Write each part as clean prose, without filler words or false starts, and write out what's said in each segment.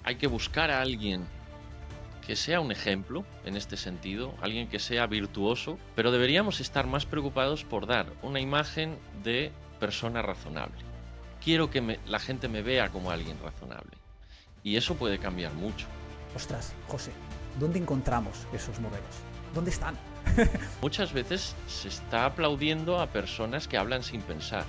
hay que buscar a alguien que sea un ejemplo en este sentido, alguien que sea virtuoso, pero deberíamos estar más preocupados por dar una imagen de persona razonable. Quiero que la gente me vea como alguien razonable. Y eso puede cambiar mucho. Ostras, José, ¿dónde encontramos esos modelos? ¿Dónde están? Muchas veces se está aplaudiendo a personas que hablan sin pensar.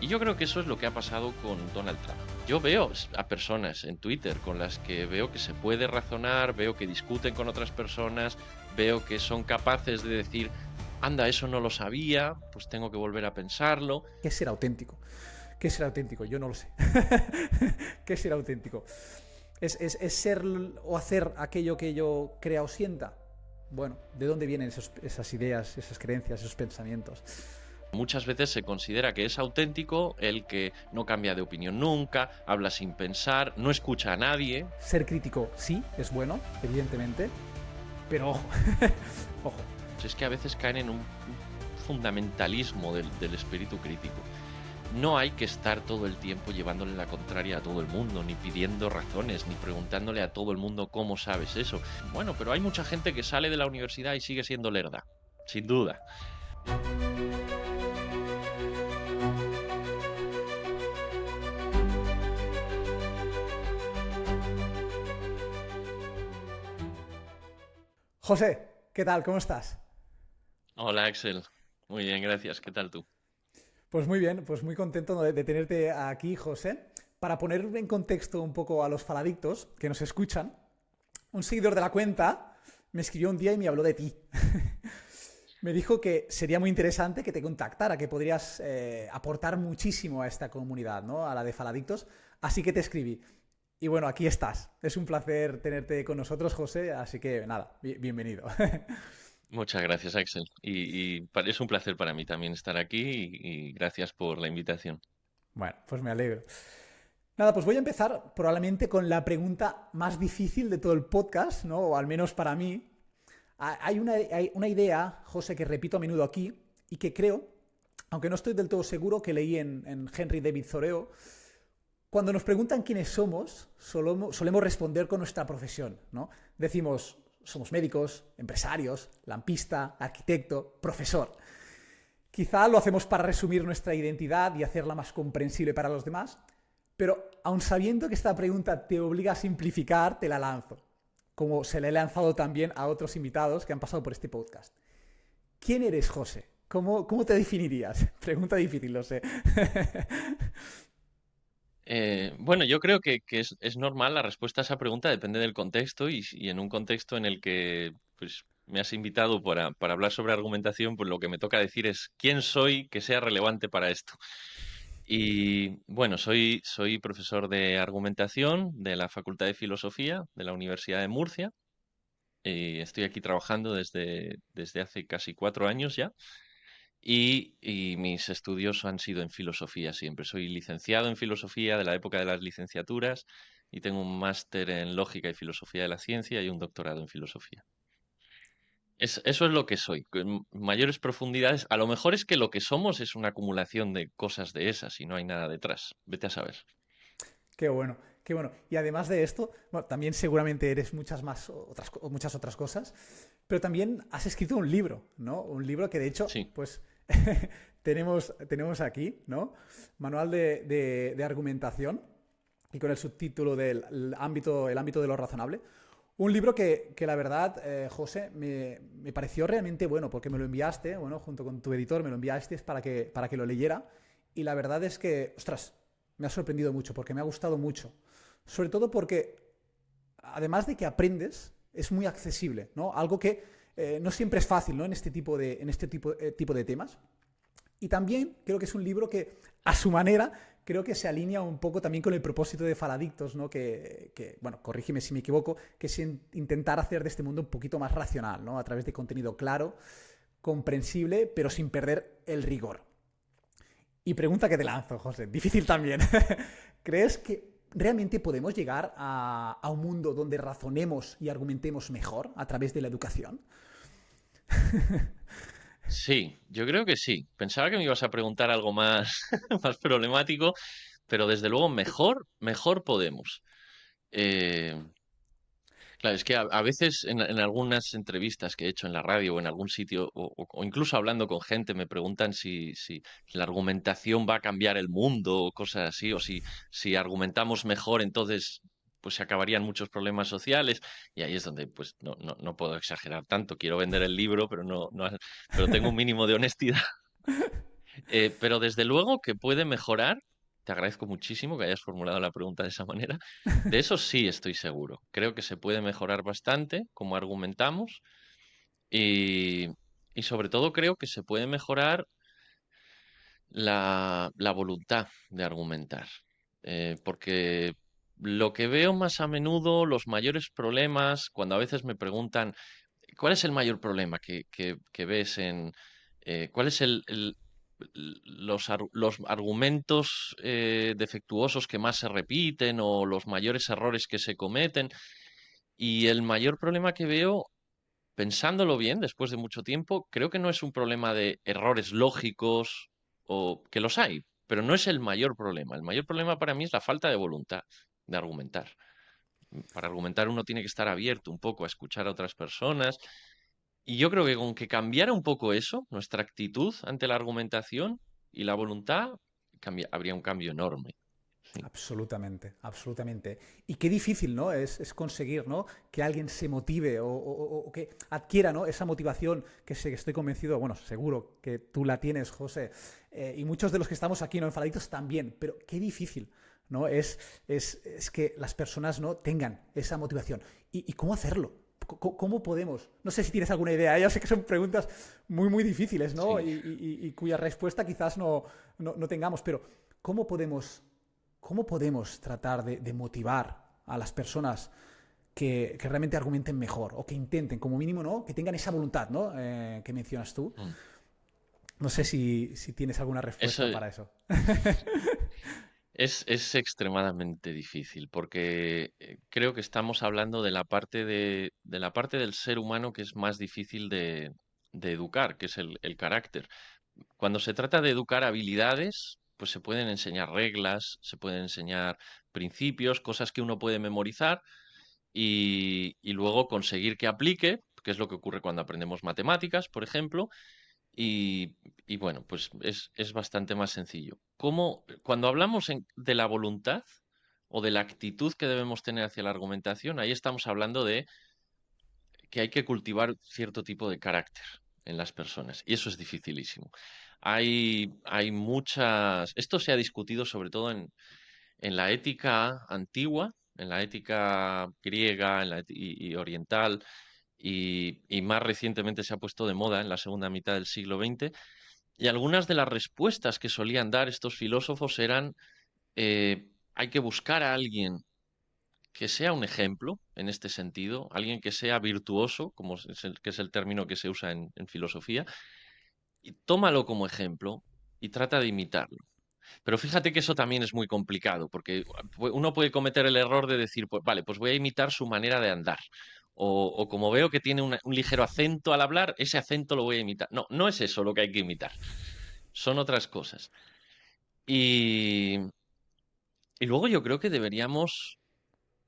Y yo creo que eso es lo que ha pasado con Donald Trump. Yo veo a personas en Twitter con las que veo que se puede razonar, veo que discuten con otras personas, veo que son capaces de decir, anda, eso no lo sabía, pues tengo que volver a pensarlo. ¿Qué es ser auténtico? ¿Qué es ser auténtico? Yo no lo sé. ¿Qué es ser auténtico? ¿Es ser o hacer aquello que yo crea o sienta? Bueno, ¿de dónde vienen esas ideas, esas creencias, esos pensamientos? Muchas veces se considera que es auténtico el que no cambia de opinión nunca, habla sin pensar, no escucha a nadie. Ser crítico sí, es bueno, evidentemente, pero ojo, ojo. Es que a veces caen en un fundamentalismo del espíritu crítico. No hay que estar todo el tiempo llevándole la contraria a todo el mundo, ni pidiendo razones, ni preguntándole a todo el mundo cómo sabes eso. Bueno, pero hay mucha gente que sale de la universidad y sigue siendo lerda, sin duda. José, ¿qué tal? ¿Cómo estás? Hola Axel, muy bien, gracias. ¿Qué tal tú? Pues muy bien, pues muy contento de tenerte aquí, José. Para poner en contexto un poco a los faladictos que nos escuchan, un seguidor de la cuenta me escribió un día y me habló de ti. Me dijo que sería muy interesante que te contactara, que podrías aportar muchísimo a esta comunidad, ¿no? A la de Faladictos. Así que te escribí. Y bueno, aquí estás. Es un placer tenerte con nosotros, José. Así que nada, bienvenido. Muchas gracias Axel. Es un placer para mí también estar aquí y gracias por la invitación. Bueno, pues me alegro. Nada, pues voy a empezar probablemente con la pregunta más difícil de todo el podcast, ¿no? O al menos para mí. Hay una idea, José, que repito a menudo aquí y que creo, aunque no estoy del todo seguro, que leí en Henry David Thoreau. Cuando nos preguntan quiénes somos, solemos responder con nuestra profesión, ¿no? Decimos, somos médicos, empresarios, lampista, arquitecto, profesor. Quizá lo hacemos para resumir nuestra identidad y hacerla más comprensible para los demás, pero aun sabiendo que esta pregunta te obliga a simplificar, te la lanzo, como se la he lanzado también a otros invitados que han pasado por este podcast. ¿Quién eres, José? ¿Cómo te definirías? Pregunta difícil, lo sé. Bueno, yo creo que es normal la respuesta a esa pregunta, depende del contexto y en un contexto en el que pues, me has invitado para hablar sobre argumentación, pues lo que me toca decir es quién soy que sea relevante para esto. Y bueno, soy profesor de argumentación de la Facultad de Filosofía de la Universidad de Murcia y estoy aquí trabajando desde hace casi 4 años ya. Y mis estudios han sido en filosofía siempre. Soy licenciado en filosofía de la época de las licenciaturas y tengo un máster en lógica y filosofía de la ciencia y un doctorado en filosofía. Eso es lo que soy. Con mayores profundidades, a lo mejor es que lo que somos es una acumulación de cosas de esas y no hay nada detrás. Vete a saber. Qué bueno, qué bueno. Y además de esto, bueno, también seguramente eres muchas otras cosas, pero también has escrito un libro, ¿no? Un libro que de hecho, Sí. pues tenemos aquí, ¿no? Manual de argumentación y con el subtítulo del el ámbito de lo razonable. Un libro que la verdad, José, me pareció realmente bueno, porque me lo enviaste, bueno, junto con tu editor, me lo enviaste para que lo leyera. Y la verdad es que, ostras, me ha sorprendido mucho, porque me ha gustado mucho. Sobre todo porque, además de que aprendes, es muy accesible, ¿no? Algo que no siempre es fácil, ¿no? En este tipo de temas. Y también creo que es un libro que, a su manera, creo que se alinea un poco también con el propósito de Faladictos, ¿no? Bueno, corrígeme si me equivoco, que es intentar hacer de este mundo un poquito más racional, ¿no? A través de contenido claro, comprensible, pero sin perder el rigor. Y pregunta que te lanzo, José, difícil también. ¿Crees que realmente podemos llegar a un mundo donde razonemos y argumentemos mejor a través de la educación? Sí, yo creo que sí. Pensaba que me ibas a preguntar algo más, más problemático, pero desde luego mejor podemos. Eh, Claro, es que a veces en algunas entrevistas que he hecho en la radio o en algún sitio, o incluso hablando con gente, me preguntan si la argumentación va a cambiar el mundo o cosas así, o si argumentamos mejor, entonces pues se acabarían muchos problemas sociales. Y ahí es donde pues no puedo exagerar tanto. Quiero vender el libro, pero pero tengo un mínimo de honestidad. Pero desde luego que puede mejorar. Te agradezco muchísimo que hayas formulado la pregunta de esa manera. De eso sí estoy seguro. Creo que se puede mejorar bastante, como argumentamos, y, y sobre todo creo que se puede mejorar la voluntad de argumentar. Porque lo que veo más a menudo, los mayores problemas, cuando a veces me preguntan, ¿cuál es el mayor problema que ves cuál es los argumentos defectuosos que más se repiten o los mayores errores que se cometen? Y el mayor problema que veo, pensándolo bien, después de mucho tiempo, creo que no es un problema de errores lógicos o que los hay, pero no es el mayor problema. El mayor problema para mí es la falta de voluntad de argumentar. Para argumentar uno tiene que estar abierto un poco a escuchar a otras personas y yo creo que con que cambiara un poco eso, nuestra actitud ante la argumentación y la voluntad, habría un cambio enorme. Sí, Absolutamente, absolutamente. Y qué difícil, ¿no? Es conseguir, ¿no? Que alguien se motive o que adquiera, ¿no? Esa motivación que estoy convencido, bueno, seguro que tú la tienes, José, y muchos de los que estamos aquí, ¿no? Enfadaditos también, pero qué difícil, ¿no? Es que las personas, ¿no? Tengan esa motivación. ¿Y cómo hacerlo? ¿Cómo podemos? No sé si tienes alguna idea. Ya sé que son preguntas muy, muy difíciles, ¿no? sí. Y cuya respuesta quizás no tengamos, pero ¿cómo podemos ¿cómo podemos tratar de motivar a las personas que realmente argumenten mejor o que intenten, como mínimo, ¿no? Que tengan esa voluntad, ¿no? Que mencionas tú. Mm. No sé si tienes alguna Eso respuesta para eso. es extremadamente difícil porque creo que estamos hablando de de la parte del ser humano que es más difícil de educar, que es el carácter. Cuando se trata de educar habilidades, pues se pueden enseñar reglas, se pueden enseñar principios, cosas que uno puede memorizar y luego conseguir que aplique, que es lo que ocurre cuando aprendemos matemáticas, por ejemplo, y, y bueno, pues es bastante más sencillo. Cuando hablamos de la voluntad o de la actitud que debemos tener hacia la argumentación, ahí estamos hablando de que hay que cultivar cierto tipo de carácter en las personas, y eso es dificilísimo. Hay muchas. Esto se ha discutido sobre todo en la ética antigua, en la ética griega y oriental, y más recientemente se ha puesto de moda en la segunda mitad del siglo XX. Y algunas de las respuestas que solían dar estos filósofos eran, hay que buscar a alguien que sea un ejemplo en este sentido, alguien que sea virtuoso, que es el término que se usa en filosofía, y tómalo como ejemplo y trata de imitarlo. Pero fíjate que eso también es muy complicado, porque uno puede cometer el error de decir, pues vale, pues voy a imitar su manera de andar. O como veo que tiene un ligero acento al hablar, ese acento lo voy a imitar. No, no es eso lo que hay que imitar. Son otras cosas. Y, y luego yo creo que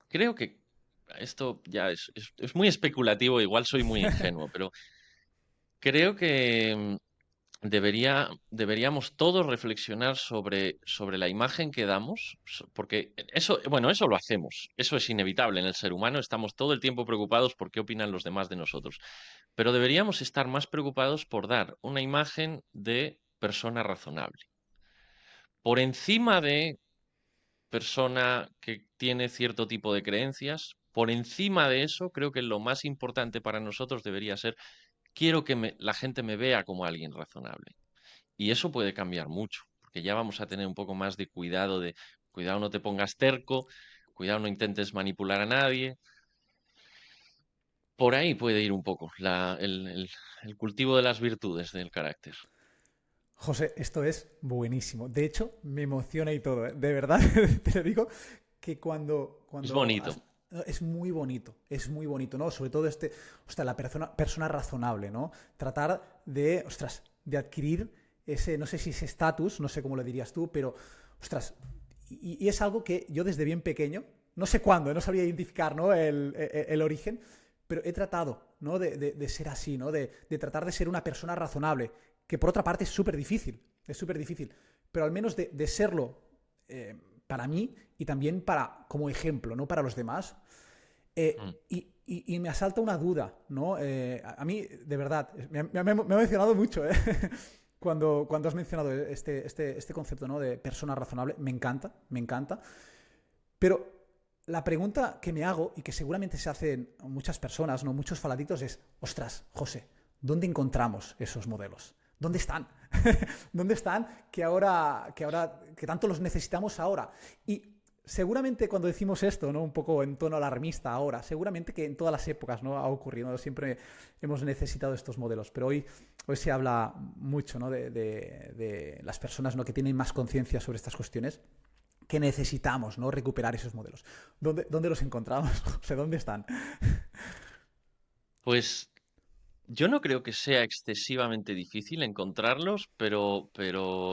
creo que esto ya es muy especulativo, igual soy muy ingenuo, pero creo que deberíamos todos reflexionar sobre la imagen que damos, porque eso, bueno, eso lo hacemos, eso es inevitable en el ser humano, estamos todo el tiempo preocupados por qué opinan los demás de nosotros, pero deberíamos estar más preocupados por dar una imagen de persona razonable, por encima de persona que tiene cierto tipo de creencias. Por encima de eso, creo que lo más importante para nosotros debería ser, quiero que la gente me vea como alguien razonable. Y eso puede cambiar mucho, porque ya vamos a tener un poco más de cuidado cuidado no te pongas terco, cuidado no intentes manipular a nadie. Por ahí puede ir un poco el cultivo de las virtudes del carácter. José, esto es buenísimo. De hecho, me emociona y todo, ¿eh? De verdad, te lo digo que Es bonito. no, es muy bonito, ¿no? Sobre todo ostras, la persona razonable, ¿no? Tratar de, ostras, de adquirir ese, no sé si ese estatus, no sé cómo lo dirías tú, pero, ostras, y es algo que yo desde bien pequeño no sé cuándo, no sabría identificar, ¿no? El origen, pero he tratado, ¿no? de ser así, ¿no? De tratar de ser una persona razonable, que por otra parte es súper difícil, pero al menos de serlo para mí y también como ejemplo, ¿no? Para los demás. Mm. Y me asalta una duda, ¿no? A mí, de verdad, me ha mencionado mucho, ¿eh? Cuando has mencionado este concepto, ¿no? De persona razonable, me encanta, me encanta. Pero la pregunta que me hago, y que seguramente se hacen muchas personas, ¿no? Muchos faladitos, es, ostras, José, ¿dónde encontramos esos modelos? ¿Dónde están? ¿Dónde están que tanto los necesitamos ahora? Y seguramente cuando decimos esto, ¿no? Un poco en tono alarmista ahora, seguramente que en todas las épocas, ¿no? Ha ocurrido, ¿no? Siempre hemos necesitado estos modelos, pero hoy se habla mucho, ¿no? de las personas, ¿no? Que tienen más conciencia sobre estas cuestiones, que necesitamos, ¿no? Recuperar esos modelos. ¿Dónde los encontramos? O sea, ¿dónde están? Pues yo no creo que sea excesivamente difícil encontrarlos, pero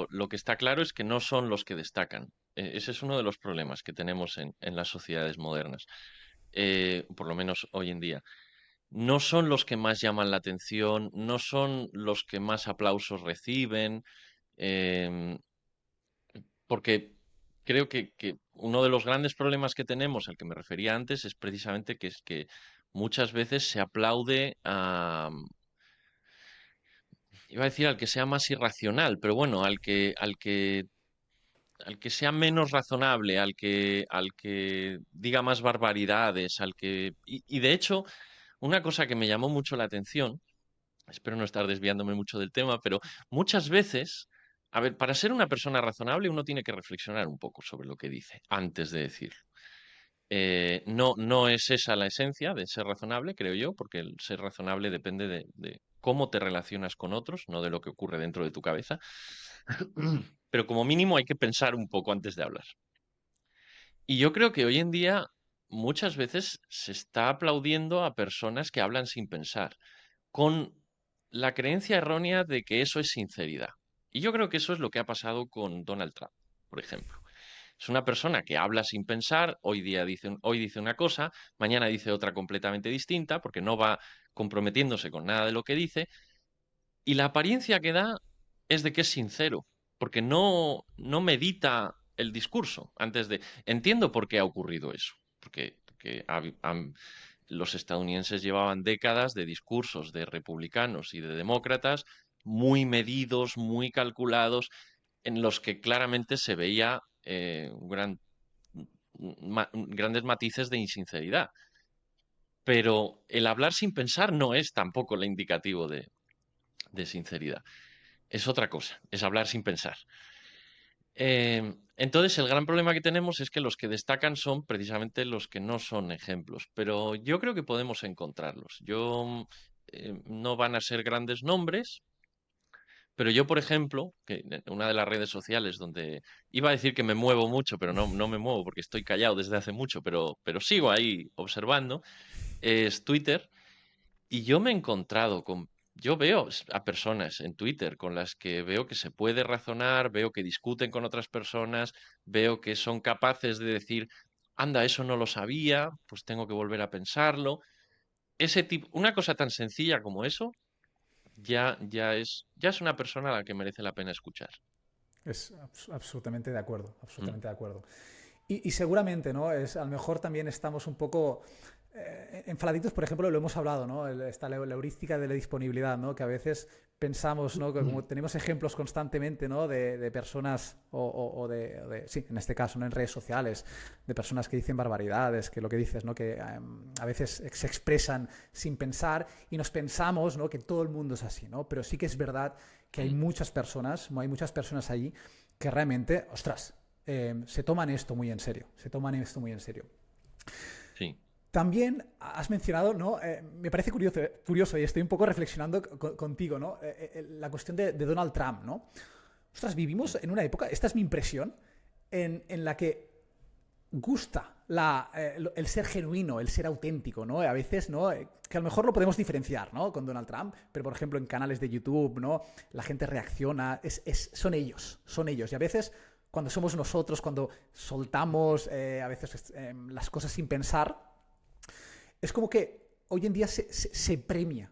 lo que está claro es que no son los que destacan. Ese es uno de los problemas que tenemos en las sociedades modernas, por lo menos hoy en día. No son los que más llaman la atención, no son los que más aplausos reciben, em, porque creo que uno de los grandes problemas que tenemos, al que me refería antes, es precisamente que es que muchas veces se aplaude a, iba a decir al que sea más irracional, pero bueno, al que sea menos razonable, al que diga más barbaridades, y de hecho, una cosa que me llamó mucho la atención, espero no estar desviándome mucho del tema, pero muchas veces, a ver, para ser una persona razonable uno tiene que reflexionar un poco sobre lo que dice antes de decirlo. No es esa la esencia de ser razonable, creo yo, porque el ser razonable depende de cómo te relacionas con otros, no de lo que ocurre dentro de tu cabeza. Pero como mínimo hay que pensar un poco antes de hablar. Y yo creo que hoy en día muchas veces se está aplaudiendo a personas que hablan sin pensar, con la creencia errónea de que eso es sinceridad. Y yo creo que eso es lo que ha pasado con Donald Trump, por ejemplo. Es una persona que habla sin pensar, hoy dice una cosa, mañana dice otra completamente distinta, porque no va comprometiéndose con nada de lo que dice, y la apariencia que da es de que es sincero, porque no medita el discurso antes de... Entiendo por qué ha ocurrido eso, porque los estadounidenses llevaban décadas de discursos de republicanos y de demócratas muy medidos, muy calculados, en los que claramente se veía grandes matices de insinceridad. Pero el hablar sin pensar no es tampoco el indicativo de sinceridad. Es otra cosa, es hablar sin pensar. Entonces, el gran problema que tenemos es que los que destacan son precisamente los que no son ejemplos, pero yo creo que podemos encontrarlos. No van a ser grandes nombres, pero yo, por ejemplo, que en una de las redes sociales donde iba a decir que me muevo mucho, pero no me muevo porque estoy callado desde hace mucho, pero sigo ahí observando, es Twitter. Y yo me he encontrado yo veo a personas en Twitter con las que veo que se puede razonar, veo que discuten con otras personas, veo que son capaces de decir, anda, eso no lo sabía, pues tengo que volver a pensarlo. Ese tipo, una cosa tan sencilla como eso, ya es una persona a la que merece la pena escuchar. Es absolutamente de acuerdo, Mm, absolutamente de acuerdo. Y seguramente, ¿no? A lo mejor también estamos un poco enfadaditos, por ejemplo, lo hemos hablado, ¿no? La heurística de la disponibilidad, ¿no? Que a veces pensamos, ¿no? Que como tenemos ejemplos constantemente, ¿no? De personas, sí, en este caso, ¿no? En redes sociales, de personas que dicen barbaridades, que lo que dices, ¿no? Que a veces se expresan sin pensar y nos pensamos, ¿no? Que todo el mundo es así, ¿no? Pero sí que es verdad que mm, hay muchas personas allí que realmente, ostras, se toman esto muy en serio, sí. También has mencionado, ¿no? Me parece curioso y estoy un poco reflexionando contigo, ¿no? La cuestión de Donald Trump, ¿no? Ostras, vivimos Mm, en una época, esta es mi impresión, en la que gusta el ser genuino, el ser auténtico, ¿no? A veces, ¿no? Que a lo mejor lo podemos diferenciar, ¿no? Con Donald Trump, pero por ejemplo en canales de YouTube, ¿no? La gente reacciona, son ellos, y a veces cuando somos nosotros, cuando soltamos a veces las cosas sin pensar, es como que hoy en día se premia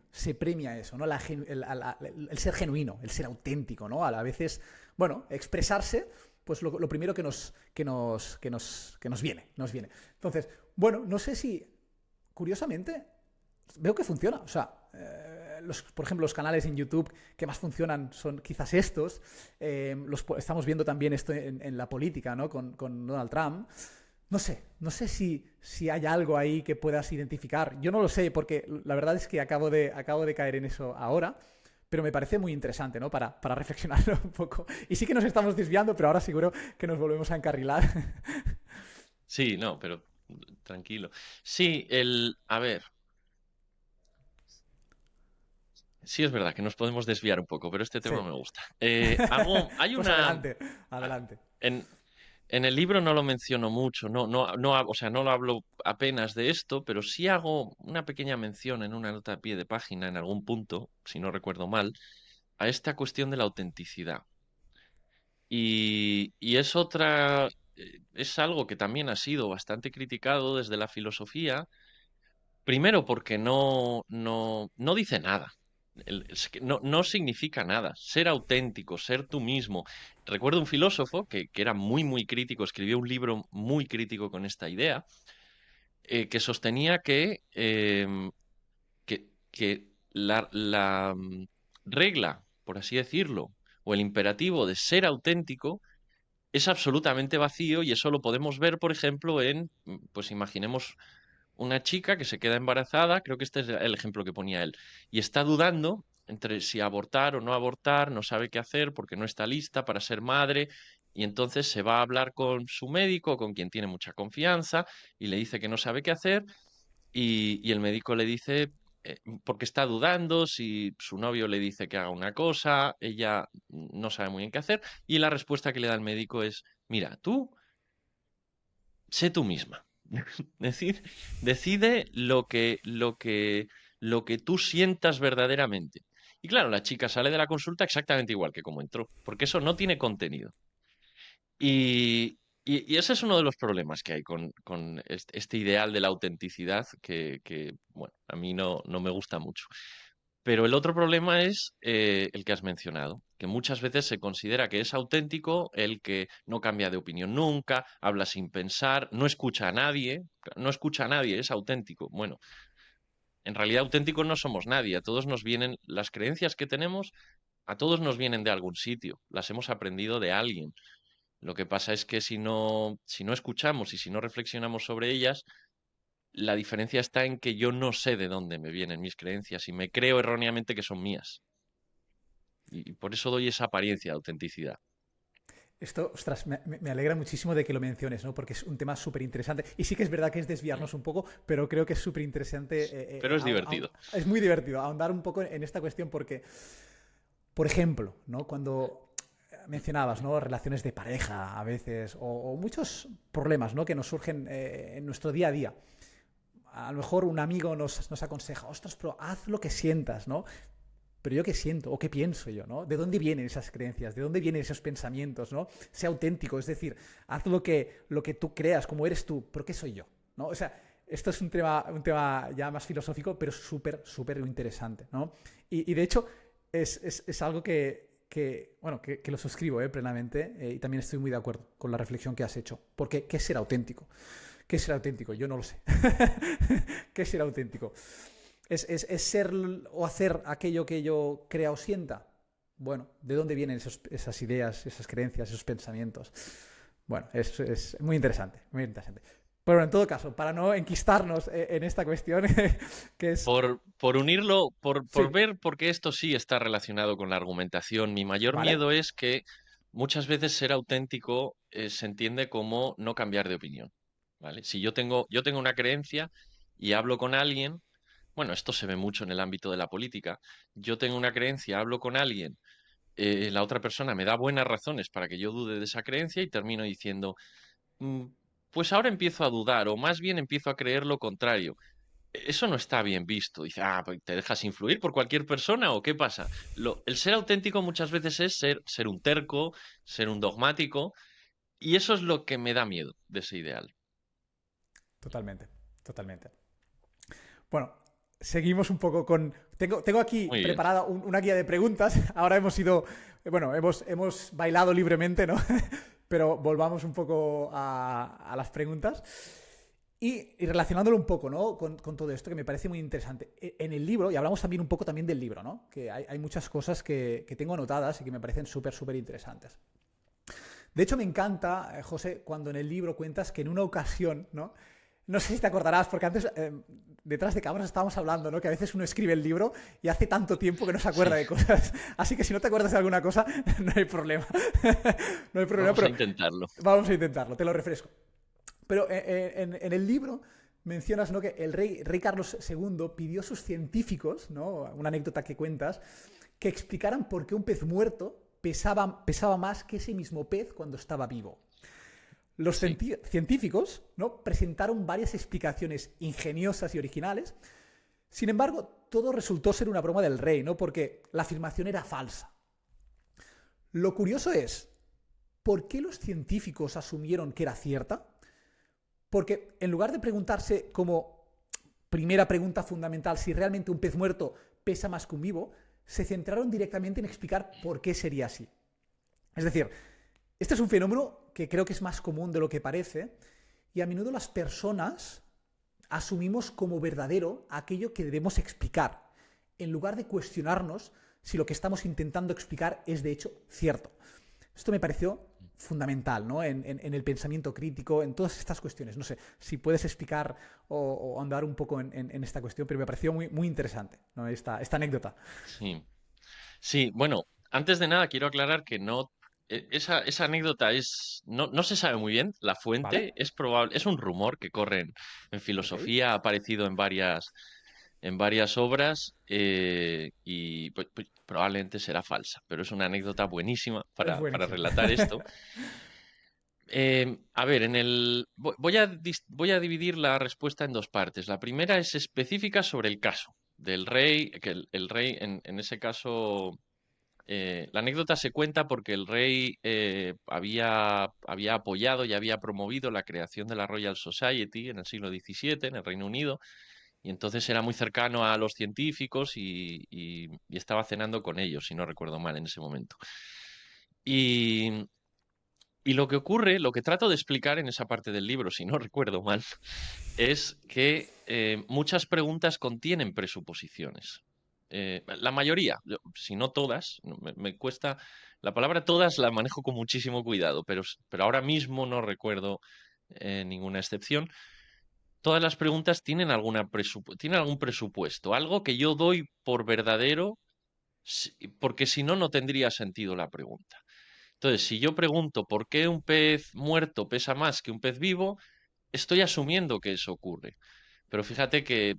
eso, ¿no? El ser genuino, el ser auténtico, ¿no? A veces, bueno, expresarse, pues lo primero que nos viene. Entonces, bueno, no sé si, curiosamente, veo que funciona. O sea, por ejemplo, los canales en YouTube que más funcionan son quizás estos. Estamos viendo también esto en la política, ¿no? Con Donald Trump. No sé si hay algo ahí que puedas identificar. Yo no lo sé, porque la verdad es que acabo de caer en eso ahora, pero me parece muy interesante, ¿no? Para reflexionarlo un poco. Y sí que nos estamos desviando, pero ahora seguro que nos volvemos a encarrilar. Sí, no, pero tranquilo. Sí, a ver, sí es verdad que nos podemos desviar un poco, pero este tema Sí. me gusta. Hay Pues una, adelante, a- adelante. en, en el libro no lo menciono mucho, o sea, no lo hablo apenas de esto, pero sí hago una pequeña mención en una nota a pie de página en algún punto, si no recuerdo mal, a esta cuestión de la autenticidad. Y es algo que también ha sido bastante criticado desde la filosofía. Primero, porque no dice nada. Es que no significa nada. Ser auténtico, ser tú mismo. Recuerdo un filósofo que era muy, muy crítico, escribió un libro muy crítico con esta idea, que sostenía que la regla, por así decirlo, o el imperativo de ser auténtico es absolutamente vacío y eso lo podemos ver, por ejemplo, pues imaginemos una chica que se queda embarazada, creo que este es el ejemplo que ponía él, y está dudando entre si abortar o no abortar, no sabe qué hacer porque no está lista para ser madre, y entonces se va a hablar con su médico, con quien tiene mucha confianza, y le dice que no sabe qué hacer, y el médico le dice, porque está dudando, si su novio le dice que haga una cosa, ella no sabe muy bien qué hacer, y la respuesta que le da el médico es, mira, tú sé tú misma. Decir, decide lo que tú sientas verdaderamente. Y claro, la chica sale de la consulta exactamente igual que como entró, porque eso no tiene contenido. Y ese es uno de los problemas que hay con este ideal de la autenticidad bueno, a mí no me gusta mucho. Pero el otro problema es el que has mencionado, que muchas veces se considera que es auténtico el que no cambia de opinión nunca, habla sin pensar, no escucha a nadie, es auténtico. Bueno, en realidad auténticos no somos nadie, a todos nos vienen las creencias que tenemos, a todos nos vienen de algún sitio, las hemos aprendido de alguien. Lo que pasa es que si no escuchamos y si no reflexionamos sobre ellas, la diferencia está en que yo no sé de dónde me vienen mis creencias y me creo erróneamente que son mías. Y por eso doy esa apariencia de autenticidad. Esto, ostras, me alegra muchísimo de que lo menciones, ¿no? Porque es un tema súper interesante. Y sí que es verdad que es Mm. desviarnos un poco, pero creo que es súper interesante. Pero es divertido. Es muy divertido ahondar un poco en esta cuestión porque, por ejemplo, ¿no? Cuando mencionabas, ¿no? Relaciones de pareja a veces, o muchos problemas, ¿no? Que nos surgen en nuestro día a día. A lo mejor un amigo nos aconseja, ostras, pero haz lo que sientas, ¿no? Pero yo qué siento o qué pienso yo, ¿no? ¿De dónde vienen esas creencias? ¿De dónde vienen esos pensamientos, ¿no? Sea auténtico, es decir, haz lo que tú creas, como eres tú, pero ¿qué soy yo? ¿No? O sea, esto es un tema ya más filosófico, pero súper, súper interesante, ¿no? Y de hecho, es algo bueno, que lo suscribo plenamente y también estoy muy de acuerdo con la reflexión que has hecho. Porque, ¿qué es ser auténtico? ¿Qué es ser auténtico? Yo no lo sé. ¿Qué es ser auténtico? ¿Es ser o hacer aquello que yo crea o sienta? Bueno, ¿de dónde vienen esas ideas, esas creencias, esos pensamientos? Bueno, es muy interesante, muy interesante. Pero en todo caso, para no enquistarnos en esta cuestión, que es... Por unirlo, por Sí, ver por qué esto sí está relacionado con la argumentación, mi mayor ¿vale? miedo es que muchas veces ser auténtico se entiende como no cambiar de opinión. ¿Vale? Si yo tengo una creencia y hablo con alguien, bueno, esto se ve mucho en el ámbito de la política. Yo tengo una creencia, hablo con alguien, la otra persona me da buenas razones para que yo dude de esa creencia y termino diciendo, "Mm, pues ahora empiezo a dudar, o más bien empiezo a creer lo contrario. Eso no está bien visto. Dice, pues ¿te dejas influir por cualquier persona o qué pasa? El ser auténtico muchas veces es ser un terco, ser un dogmático, Y eso es lo que me da miedo de ese ideal. Totalmente, totalmente. Bueno, seguimos un poco con... Tengo aquí Muy bien. preparada una guía de preguntas. Ahora hemos ido... Bueno, hemos bailado libremente, ¿no? Pero volvamos un poco a las preguntas. Y relacionándolo un poco, ¿no? Con todo esto, que me parece muy interesante. En el libro, y hablamos también un poco también del libro, ¿no? Que hay muchas cosas que tengo anotadas y que me parecen súper, súper interesantes. De hecho, me encanta, José, cuando en el libro cuentas que en una ocasión, ¿no? No sé si te acordarás, porque antes, detrás de cámaras estábamos hablando, ¿no? Que a veces uno escribe el libro y hace tanto tiempo que no se Sí, acuerda de cosas. Así que si no te acuerdas de alguna cosa, no hay problema. No hay problema, vamos a pero intentarlo. vamos a intentarlo, te lo refresco. Pero en el libro mencionas, ¿no? Que el rey Carlos II pidió a sus científicos, ¿no? Una anécdota que cuentas, que explicaran por qué un pez muerto pesaba más que ese mismo pez cuando estaba vivo. Los Sí, científicos, ¿no? Presentaron varias explicaciones ingeniosas y originales. Sin embargo, todo resultó ser una broma del rey, ¿no? Porque la afirmación era falsa. Lo curioso es, ¿por qué los científicos asumieron que era cierta? Porque en lugar de preguntarse como primera pregunta fundamental si realmente un pez muerto pesa más que un vivo, se centraron directamente en explicar por qué sería así. Es decir, este es un fenómeno que creo que es más común de lo que parece y a menudo las personas asumimos como verdadero aquello que debemos explicar, en lugar de cuestionarnos si lo que estamos intentando explicar es de hecho cierto. Esto me pareció fundamental, ¿no? En el pensamiento crítico, en todas estas cuestiones. No sé si puedes explicar o andar un poco en esta cuestión, pero me pareció muy, muy interesante, ¿no? Esta anécdota. sí. Sí, bueno, antes de nada quiero aclarar que no, esa anécdota es, no se sabe muy bien, la ¿Vale? fuente es probable, es un rumor que corre en Ok. filosofía, ha aparecido en varias obras y pues, probablemente será falsa, pero es una anécdota buenísima Es para buenísimo. relatar esto. A ver, voy a dividir la respuesta en dos partes. La primera es específica sobre el caso del rey, que el rey en ese caso la anécdota se cuenta porque el rey había apoyado y había promovido la creación de la Royal Society en el siglo XVII en el Reino Unido y entonces era muy cercano a los científicos y estaba cenando con ellos, si no recuerdo mal, en ese momento. Y, y lo que ocurre, lo que trato de explicar en esa parte del libro, si no recuerdo mal, es que muchas preguntas contienen presuposiciones. La mayoría, si no todas, me cuesta, la palabra todas la manejo con muchísimo cuidado, pero ahora mismo no recuerdo ninguna excepción. Todas las preguntas tienen, tienen algún presupuesto, algo que yo doy por verdadero, porque si no, no tendría sentido la pregunta. Entonces, si yo pregunto por qué un pez muerto pesa más que un pez vivo, estoy asumiendo que eso ocurre. Pero fíjate que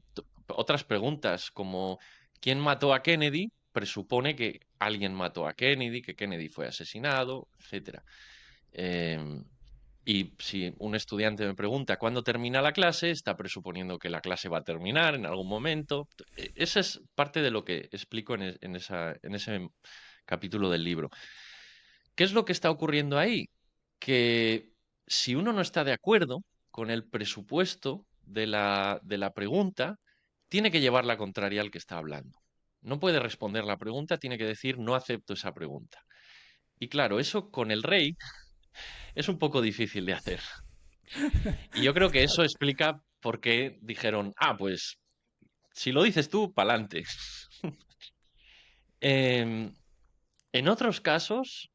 otras preguntas como ¿quién mató a Kennedy? Presupone que alguien mató a Kennedy, que Kennedy fue asesinado, etcétera. Em, y si un estudiante me pregunta cuándo termina la clase, está presuponiendo que la clase va a terminar en algún momento. Esa es parte de lo que explico en ese capítulo del libro. ¿Qué es lo que está ocurriendo ahí? Que si uno no está de acuerdo con el presupuesto de la pregunta, tiene que llevar la contraria al que está hablando. No puede responder la pregunta, tiene que decir no acepto esa pregunta. Y claro, eso con el rey es un poco difícil de hacer. Y yo creo que eso explica por qué dijeron, ah, pues si lo dices tú, pa'lante. Em, en otros casos,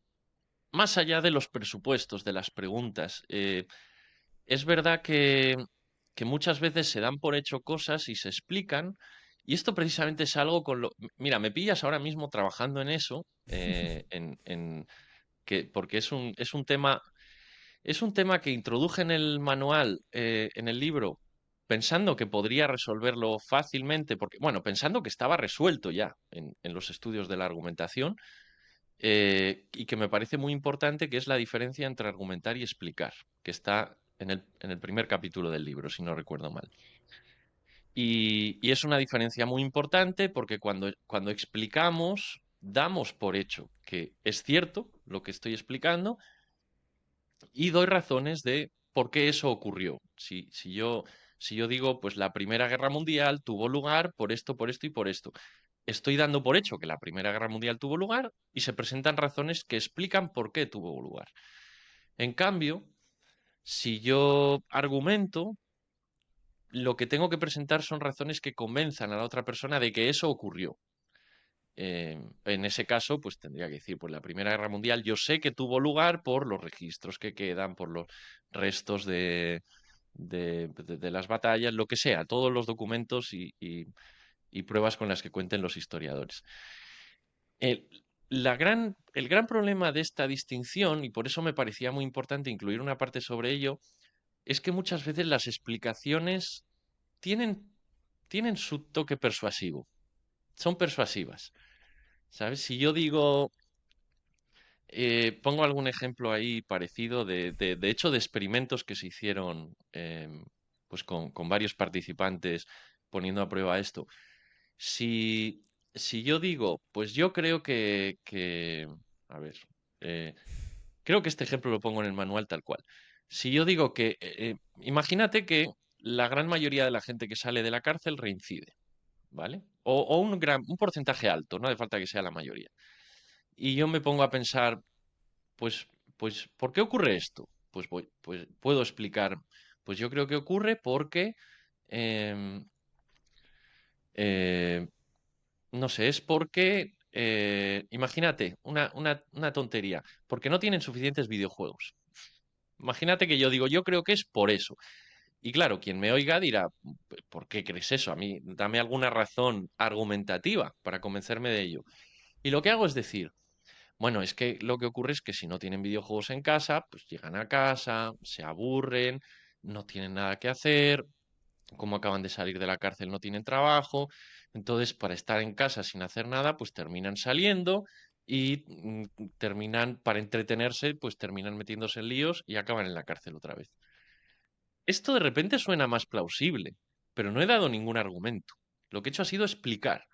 más allá de los presupuestos, de las preguntas, es verdad que muchas veces se dan por hecho cosas y se explican, y esto precisamente es algo con lo... Mira, me pillas ahora mismo trabajando en eso, porque es un tema que introduje en el manual, en el libro, pensando que podría resolverlo fácilmente, porque, bueno, pensando que estaba resuelto ya en los estudios de la argumentación, y que me parece muy importante, que es la diferencia entre argumentar y explicar, que está en el primer capítulo del libro, si no recuerdo mal. Y es una diferencia muy importante porque cuando explicamos, damos por hecho que es cierto lo que estoy explicando y doy razones de por qué eso ocurrió. Si yo digo, pues la Primera Guerra Mundial tuvo lugar por esto y por esto, estoy dando por hecho que la Primera Guerra Mundial tuvo lugar y se presentan razones que explican por qué tuvo lugar. En cambio, si yo argumento, lo que tengo que presentar son razones que convenzan a la otra persona de que eso ocurrió. En ese caso, pues tendría que decir, pues la Primera Guerra Mundial yo sé que tuvo lugar por los registros que quedan, por los restos de las batallas, lo que sea, todos los documentos y pruebas con las que cuenten los historiadores. El, el gran problema de esta distinción, y por eso me parecía muy importante incluir una parte sobre ello, es que muchas veces las explicaciones tienen, tienen su toque persuasivo, son persuasivas. ¿Sabes? Si yo digo, pongo algún ejemplo ahí parecido de hecho de experimentos que se hicieron pues con varios participantes poniendo a prueba esto. Si, si yo digo, pues yo creo a ver, eh, creo que este ejemplo lo pongo en el manual tal cual. Si yo digo imagínate que la gran mayoría de la gente que sale de la cárcel reincide, ¿vale? O un porcentaje alto, no hace falta que sea la mayoría. Y yo me pongo a pensar, pues, pues, ¿por qué ocurre esto? Pues puedo explicar. Pues yo creo que ocurre porque, em, eh, no sé, es porque, imagínate, una tontería, porque no tienen suficientes videojuegos. Imagínate que yo digo, yo creo que es por eso. Y claro, quien me oiga dirá, ¿por qué crees eso? A mí, dame alguna razón argumentativa para convencerme de ello. Y lo que hago es decir, bueno, es que lo que ocurre es que si no tienen videojuegos en casa, pues llegan a casa, se aburren, no tienen nada que hacer, como acaban de salir de la cárcel no tienen trabajo, entonces para estar en casa sin hacer nada, pues terminan saliendo y terminan, para entretenerse, pues terminan metiéndose en líos y acaban en la cárcel otra vez. Esto de repente suena más plausible, pero no he dado ningún argumento. Lo que he hecho ha sido explicar.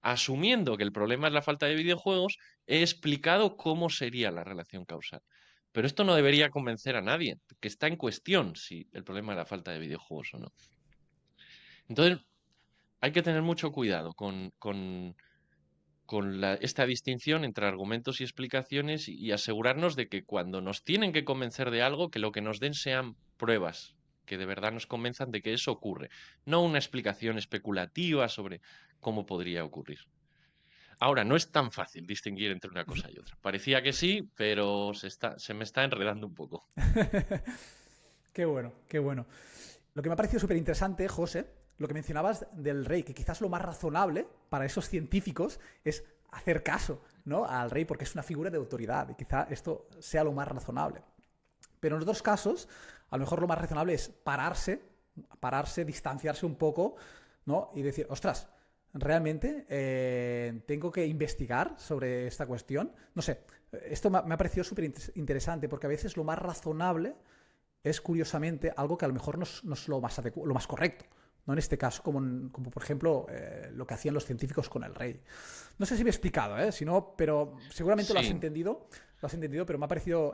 Asumiendo que el problema es la falta de videojuegos, he explicado cómo sería la relación causal. Pero esto no debería convencer a nadie, que está en cuestión si el problema es la falta de videojuegos o no. Entonces, hay que tener mucho cuidado con esta distinción entre argumentos y explicaciones y asegurarnos de que cuando nos tienen que convencer de algo, que lo que nos den sean pruebas que de verdad nos convenzan de que eso ocurre, no una explicación especulativa sobre cómo podría ocurrir. Ahora, no es tan fácil distinguir entre una cosa y otra. Parecía que sí, pero se me está enredando un poco. Qué bueno, qué bueno. Lo que me ha parecido súper interesante, José, lo que mencionabas del rey, que quizás lo más razonable para esos científicos es hacer caso, ¿no?, al rey, porque es una figura de autoridad y quizá esto sea lo más razonable. Pero en otros casos, a lo mejor lo más razonable es pararse, distanciarse un poco, ¿no?, y decir, ostras, realmente tengo que investigar sobre esta cuestión. No sé, esto me ha parecido súper interesante porque a veces lo más razonable es curiosamente algo que a lo mejor no es lo más correcto. No en este caso, como por ejemplo lo que hacían los científicos con el rey. No sé si me he explicado, si no, pero seguramente Sí. lo has entendido, pero me ha parecido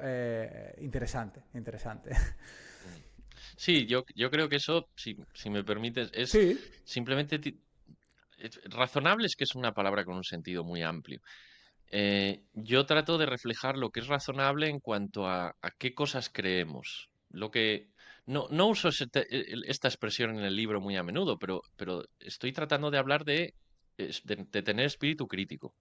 interesante, interesante. mm. Sí, yo creo que eso, si me permites, es Sí, simplemente razonable es que es una palabra con un sentido muy amplio. Yo trato de reflejar lo que es razonable en cuanto a qué cosas creemos. No uso esta expresión en el libro muy a menudo, pero estoy tratando de hablar de tener espíritu crítico.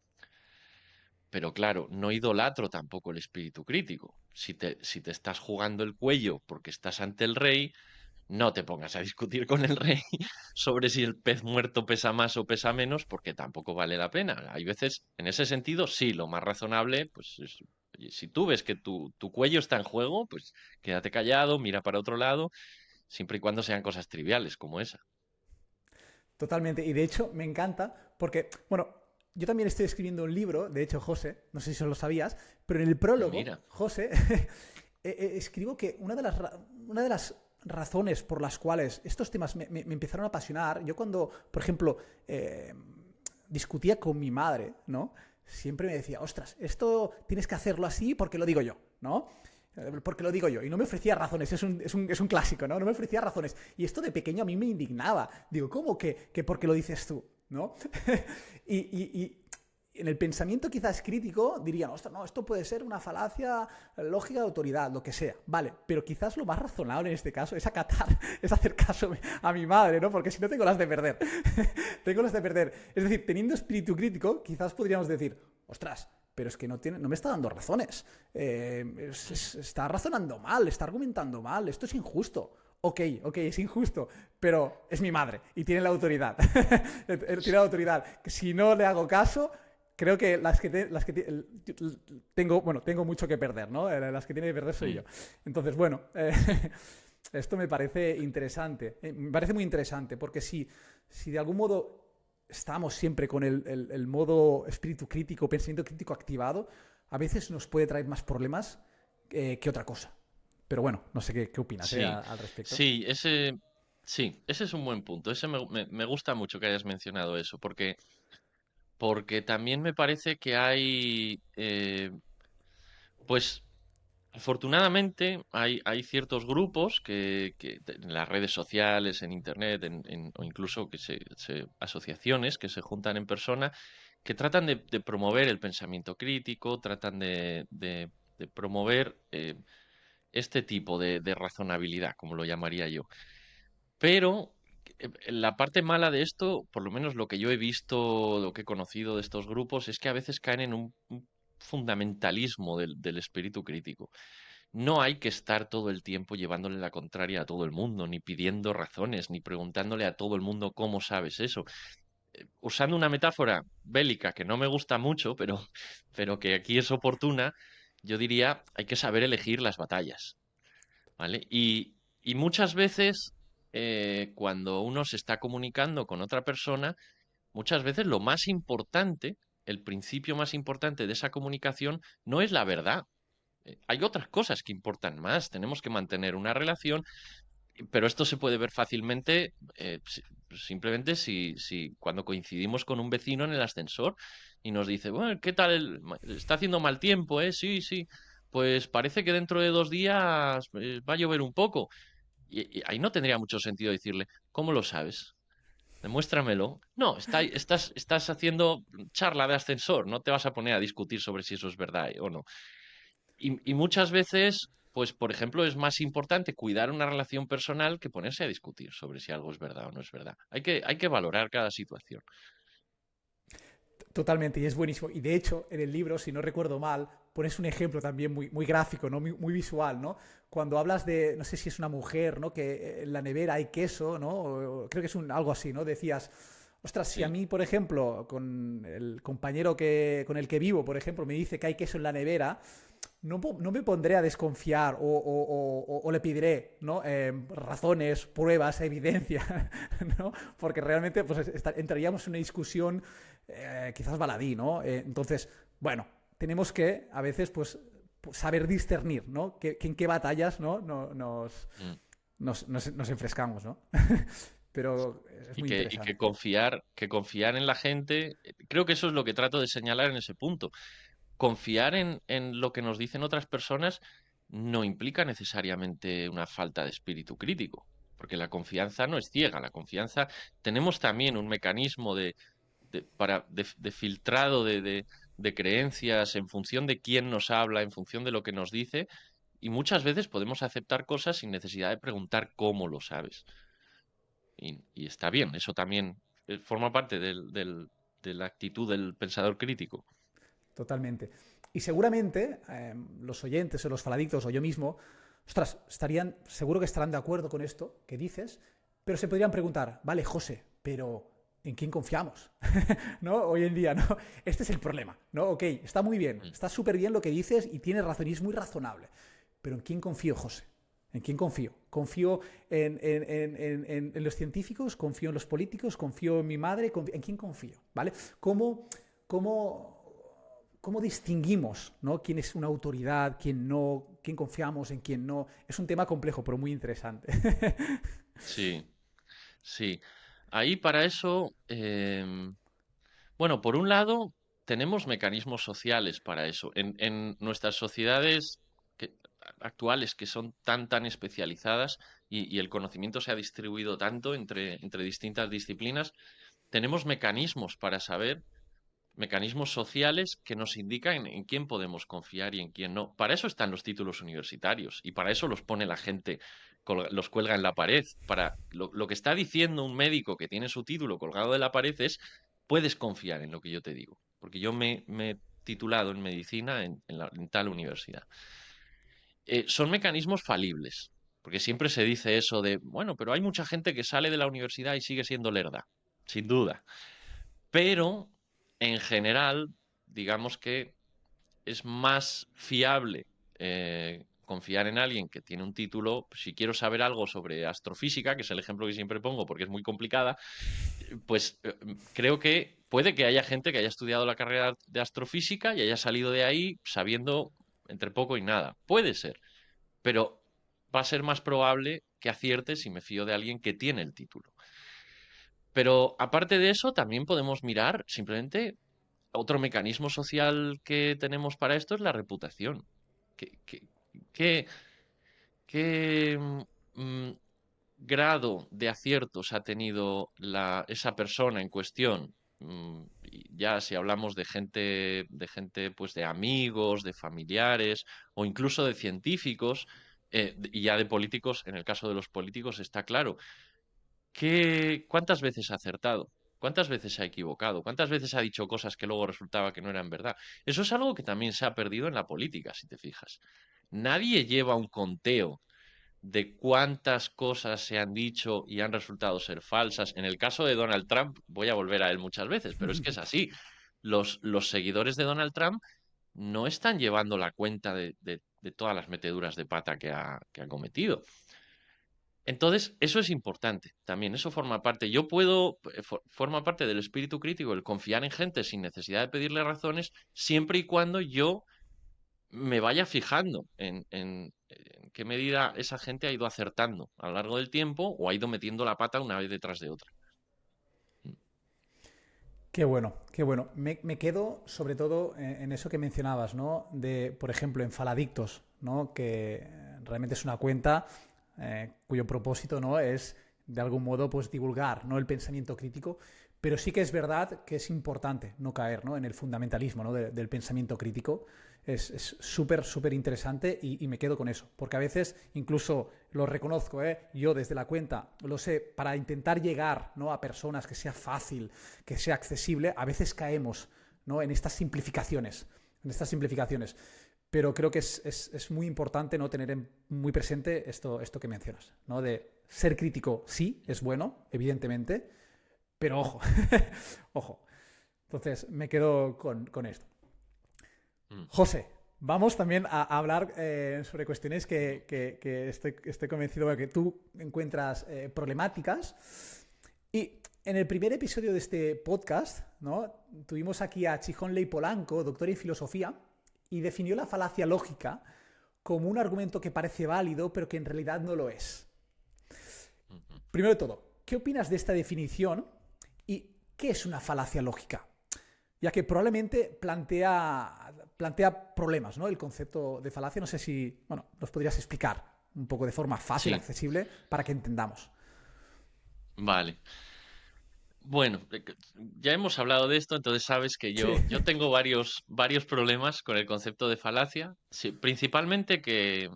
Pero claro, no idolatro tampoco el espíritu crítico. Si te estás jugando el cuello porque estás ante el rey, no te pongas a discutir con el rey sobre si el pez muerto pesa más o pesa menos, porque tampoco vale la pena. Hay veces, en ese sentido, sí, lo más razonable, pues es, oye, si tú ves que tu cuello está en juego, pues quédate callado, mira para otro lado, siempre y cuando sean cosas triviales como esa. totalmente. Y de hecho me encanta porque, bueno, yo también estoy escribiendo un libro, de hecho, José, no sé si lo sabías, pero en el Ah, prólogo, mira, José, escribo que una de las razones por las cuales estos temas me empezaron a apasionar, yo cuando, por ejemplo, discutía con mi madre, ¿no? Siempre me decía, ostras, esto tienes que hacerlo así porque lo digo yo, ¿no? Porque lo digo yo, y no me ofrecía razones, es un clásico, ¿no? No me ofrecía razones. Y esto de pequeño a mí me indignaba. Digo, ¿cómo que porque lo dices tú? ¿No? Y en el pensamiento quizás crítico dirían, ostras, no, esto puede ser una falacia lógica de autoridad, lo que sea. Vale, pero quizás lo más razonable en este caso es acatar, es hacer caso a mi madre, ¿no? Porque si no tengo las de perder. Tengo las de perder. Es decir, teniendo espíritu crítico, quizás podríamos decir, ostras, pero es que no me está dando razones. Está razonando mal, está argumentando mal, esto es injusto. Ok, es injusto, pero es mi madre y tiene la autoridad. Tiene la autoridad. Si no le hago caso, creo que tengo mucho que perder, ¿no? Las que tiene que perder soy yo. Mm. Entonces, bueno, esto me parece interesante. Me parece muy interesante, porque si de algún modo estamos siempre con el modo espíritu crítico, pensamiento crítico activado, a veces nos puede traer más problemas que otra cosa. Pero bueno, no sé qué opinas Sí, al respecto. sí, ese es un buen punto. Ese me gusta mucho que hayas mencionado eso, porque también me parece que hay, pues, afortunadamente hay ciertos grupos en las redes sociales, en internet, o incluso asociaciones que se juntan en persona, que tratan de promover el pensamiento crítico, tratan de promover este tipo de razonabilidad, como lo llamaría yo. Pero la parte mala de esto, por lo menos lo que yo he visto, lo que he conocido de estos grupos, es que a veces caen en un fundamentalismo del espíritu crítico. No hay que estar todo el tiempo llevándole la contraria a todo el mundo, ni pidiendo razones, ni preguntándole a todo el mundo cómo sabes eso. Usando una metáfora bélica que no me gusta mucho, pero que aquí es oportuna, yo diría, hay que saber elegir las batallas. ¿Vale? Y muchas veces, cuando uno se está comunicando con otra persona, muchas veces lo más importante, el principio más importante de esa comunicación no es la verdad. Hay otras cosas que importan más. Tenemos que mantener una relación, pero esto se puede ver fácilmente, simplemente si cuando coincidimos con un vecino en el ascensor y nos dice, bueno, ¿qué tal? Está haciendo mal tiempo, ¿eh? Sí, sí. Pues parece que dentro de 2 días va a llover un poco. Y ahí no tendría mucho sentido decirle, ¿cómo lo sabes? Demuéstramelo. No, estás haciendo charla de ascensor, no te vas a poner a discutir sobre si eso es verdad o no. Y muchas veces, pues, por ejemplo, es más importante cuidar una relación personal que ponerse a discutir sobre si algo es verdad o no es verdad. Hay que valorar cada situación. Totalmente, y es buenísimo. Y de hecho, en el libro, si no recuerdo mal, pones un ejemplo también muy gráfico, ¿no? Muy visual, ¿no? Cuando hablas de, no sé si es una mujer, ¿no? Que en la nevera hay queso, ¿no? Creo que es algo así, ¿no? Decías, ostras, si a Sí, mí, por ejemplo, con el compañero con el que vivo, por ejemplo, me dice que hay queso en la nevera, no me pondré a desconfiar o le pediré, ¿no? Razones, pruebas, evidencia, ¿no? Porque realmente pues, entraríamos en una discusión quizás baladí, ¿no? Entonces, bueno, tenemos que a veces pues saber discernir, ¿no? En qué batallas, ¿no? mm. Nos enfrescamos, ¿no? Pero es Y muy que interesante. confiar en la gente, creo que eso es lo que trato de señalar en ese punto. Confiar en lo que nos dicen otras personas no implica necesariamente una falta de espíritu crítico, porque la confianza no es ciega, la confianza tenemos también un mecanismo de filtrado de creencias en función de quién nos habla, en función de lo que nos dice, y muchas veces podemos aceptar cosas sin necesidad de preguntar cómo lo sabes. Y está bien, eso también forma parte de la actitud del pensador crítico. Totalmente. Y seguramente los oyentes o los faladictos o yo mismo, ostras, seguro que estarán de acuerdo con esto que dices, pero se podrían preguntar, vale, José, pero ¿en quién confiamos? ¿No? Hoy en día, ¿no? Este es el problema, ¿no? Ok, está muy bien, Mm. está súper bien lo que dices y tienes razón y es muy razonable, pero ¿en quién confío, José? ¿En quién confío? ¿Confío en los científicos? ¿Confío en los políticos? ¿Confío en mi madre? ¿En quién confío? ¿Vale? ¿Cómo, cómo distinguimos, ¿no? Quién es una autoridad, quién no, quién confiamos, en quién no? Es un tema complejo, pero muy interesante. Sí, sí. Ahí para eso, bueno, por un lado, tenemos mecanismos sociales para eso. En nuestras sociedades, que actuales que son tan especializadas y el conocimiento se ha distribuido tanto entre distintas disciplinas, tenemos mecanismos para saber, mecanismos sociales que nos indican en quién podemos confiar y en quién no. Para eso están los títulos universitarios y para eso los pone la gente, los cuelga en la pared. Para lo que está diciendo un médico que tiene su título colgado de la pared es, puedes confiar en lo que yo te digo, porque yo me he titulado en medicina en tal universidad. Son mecanismos falibles, porque siempre se dice eso de, bueno, pero hay mucha gente que sale de la universidad y sigue siendo lerda, sin duda. Pero, en general, digamos que es más fiable confiar en alguien que tiene un título. Si quiero saber algo sobre astrofísica, que es el ejemplo que siempre pongo porque es muy complicada, pues creo que puede que haya gente que haya estudiado la carrera de astrofísica y haya salido de ahí sabiendo entre poco y nada. Puede ser, pero va a ser más probable que acierte si me fío de alguien que tiene el título. Pero aparte de eso, también podemos mirar simplemente otro mecanismo social que tenemos para esto es la reputación. ¿Qué, qué- qué, grado de aciertos ha tenido esa persona en cuestión? Y ya si hablamos de gente, pues de amigos, de familiares o incluso de científicos, y ya de políticos, en el caso de los políticos está claro. ¿Cuántas veces ha acertado? ¿Cuántas veces se ha equivocado? ¿Cuántas veces ha dicho cosas que luego resultaba que no eran verdad? Eso es algo que también se ha perdido en la política, si te fijas. Nadie lleva un conteo de cuántas cosas se han dicho y han resultado ser falsas. En el caso de Donald Trump, voy a volver a él muchas veces, pero es que es así. Los seguidores de Donald Trump no están llevando la cuenta de todas las meteduras de pata que ha cometido. Entonces, eso es importante también, eso forma parte. Forma parte del espíritu crítico el confiar en gente sin necesidad de pedirle razones, siempre y cuando yo me vaya fijando en qué medida esa gente ha ido acertando a lo largo del tiempo o ha ido metiendo la pata una vez detrás de otra. Mm. Qué bueno, qué bueno. Me quedo sobre todo en eso que mencionabas, ¿no? De, por ejemplo, en Faladictos, ¿no? Que realmente es una cuenta cuyo propósito, ¿no? Es de algún modo pues divulgar, ¿no? El pensamiento crítico, pero sí que es verdad que es importante no caer, ¿no? En el fundamentalismo, ¿no? Del pensamiento crítico. Es súper, súper interesante y me quedo con eso, porque a veces incluso lo reconozco, yo desde la cuenta lo sé, para intentar llegar, ¿no? A personas que sea fácil, que sea accesible, a veces caemos, ¿no? En estas simplificaciones, pero creo que es muy importante, ¿no? Tener muy presente esto que mencionas, ¿no? De ser crítico, sí, es bueno, evidentemente, pero ojo, ojo. Entonces me quedo con esto. Mm. José, vamos también a hablar sobre cuestiones que estoy convencido de que tú encuentras problemáticas. Y en el primer episodio de este podcast, ¿no? Tuvimos aquí a Chijón Ley Polanco, doctor en filosofía, y definió la falacia lógica como un argumento que parece válido, pero que en realidad no lo es. Ujú. Primero de todo, ¿qué opinas de esta definición y qué es una falacia lógica? Ya que probablemente plantea problemas, ¿no? El concepto de falacia, no sé si, bueno, nos podrías explicar un poco de forma fácil, Sí, accesible, para que entendamos. vale. Bueno, ya hemos hablado de esto, entonces sabes que Sí. yo tengo varios problemas con el concepto de falacia. Sí, principalmente que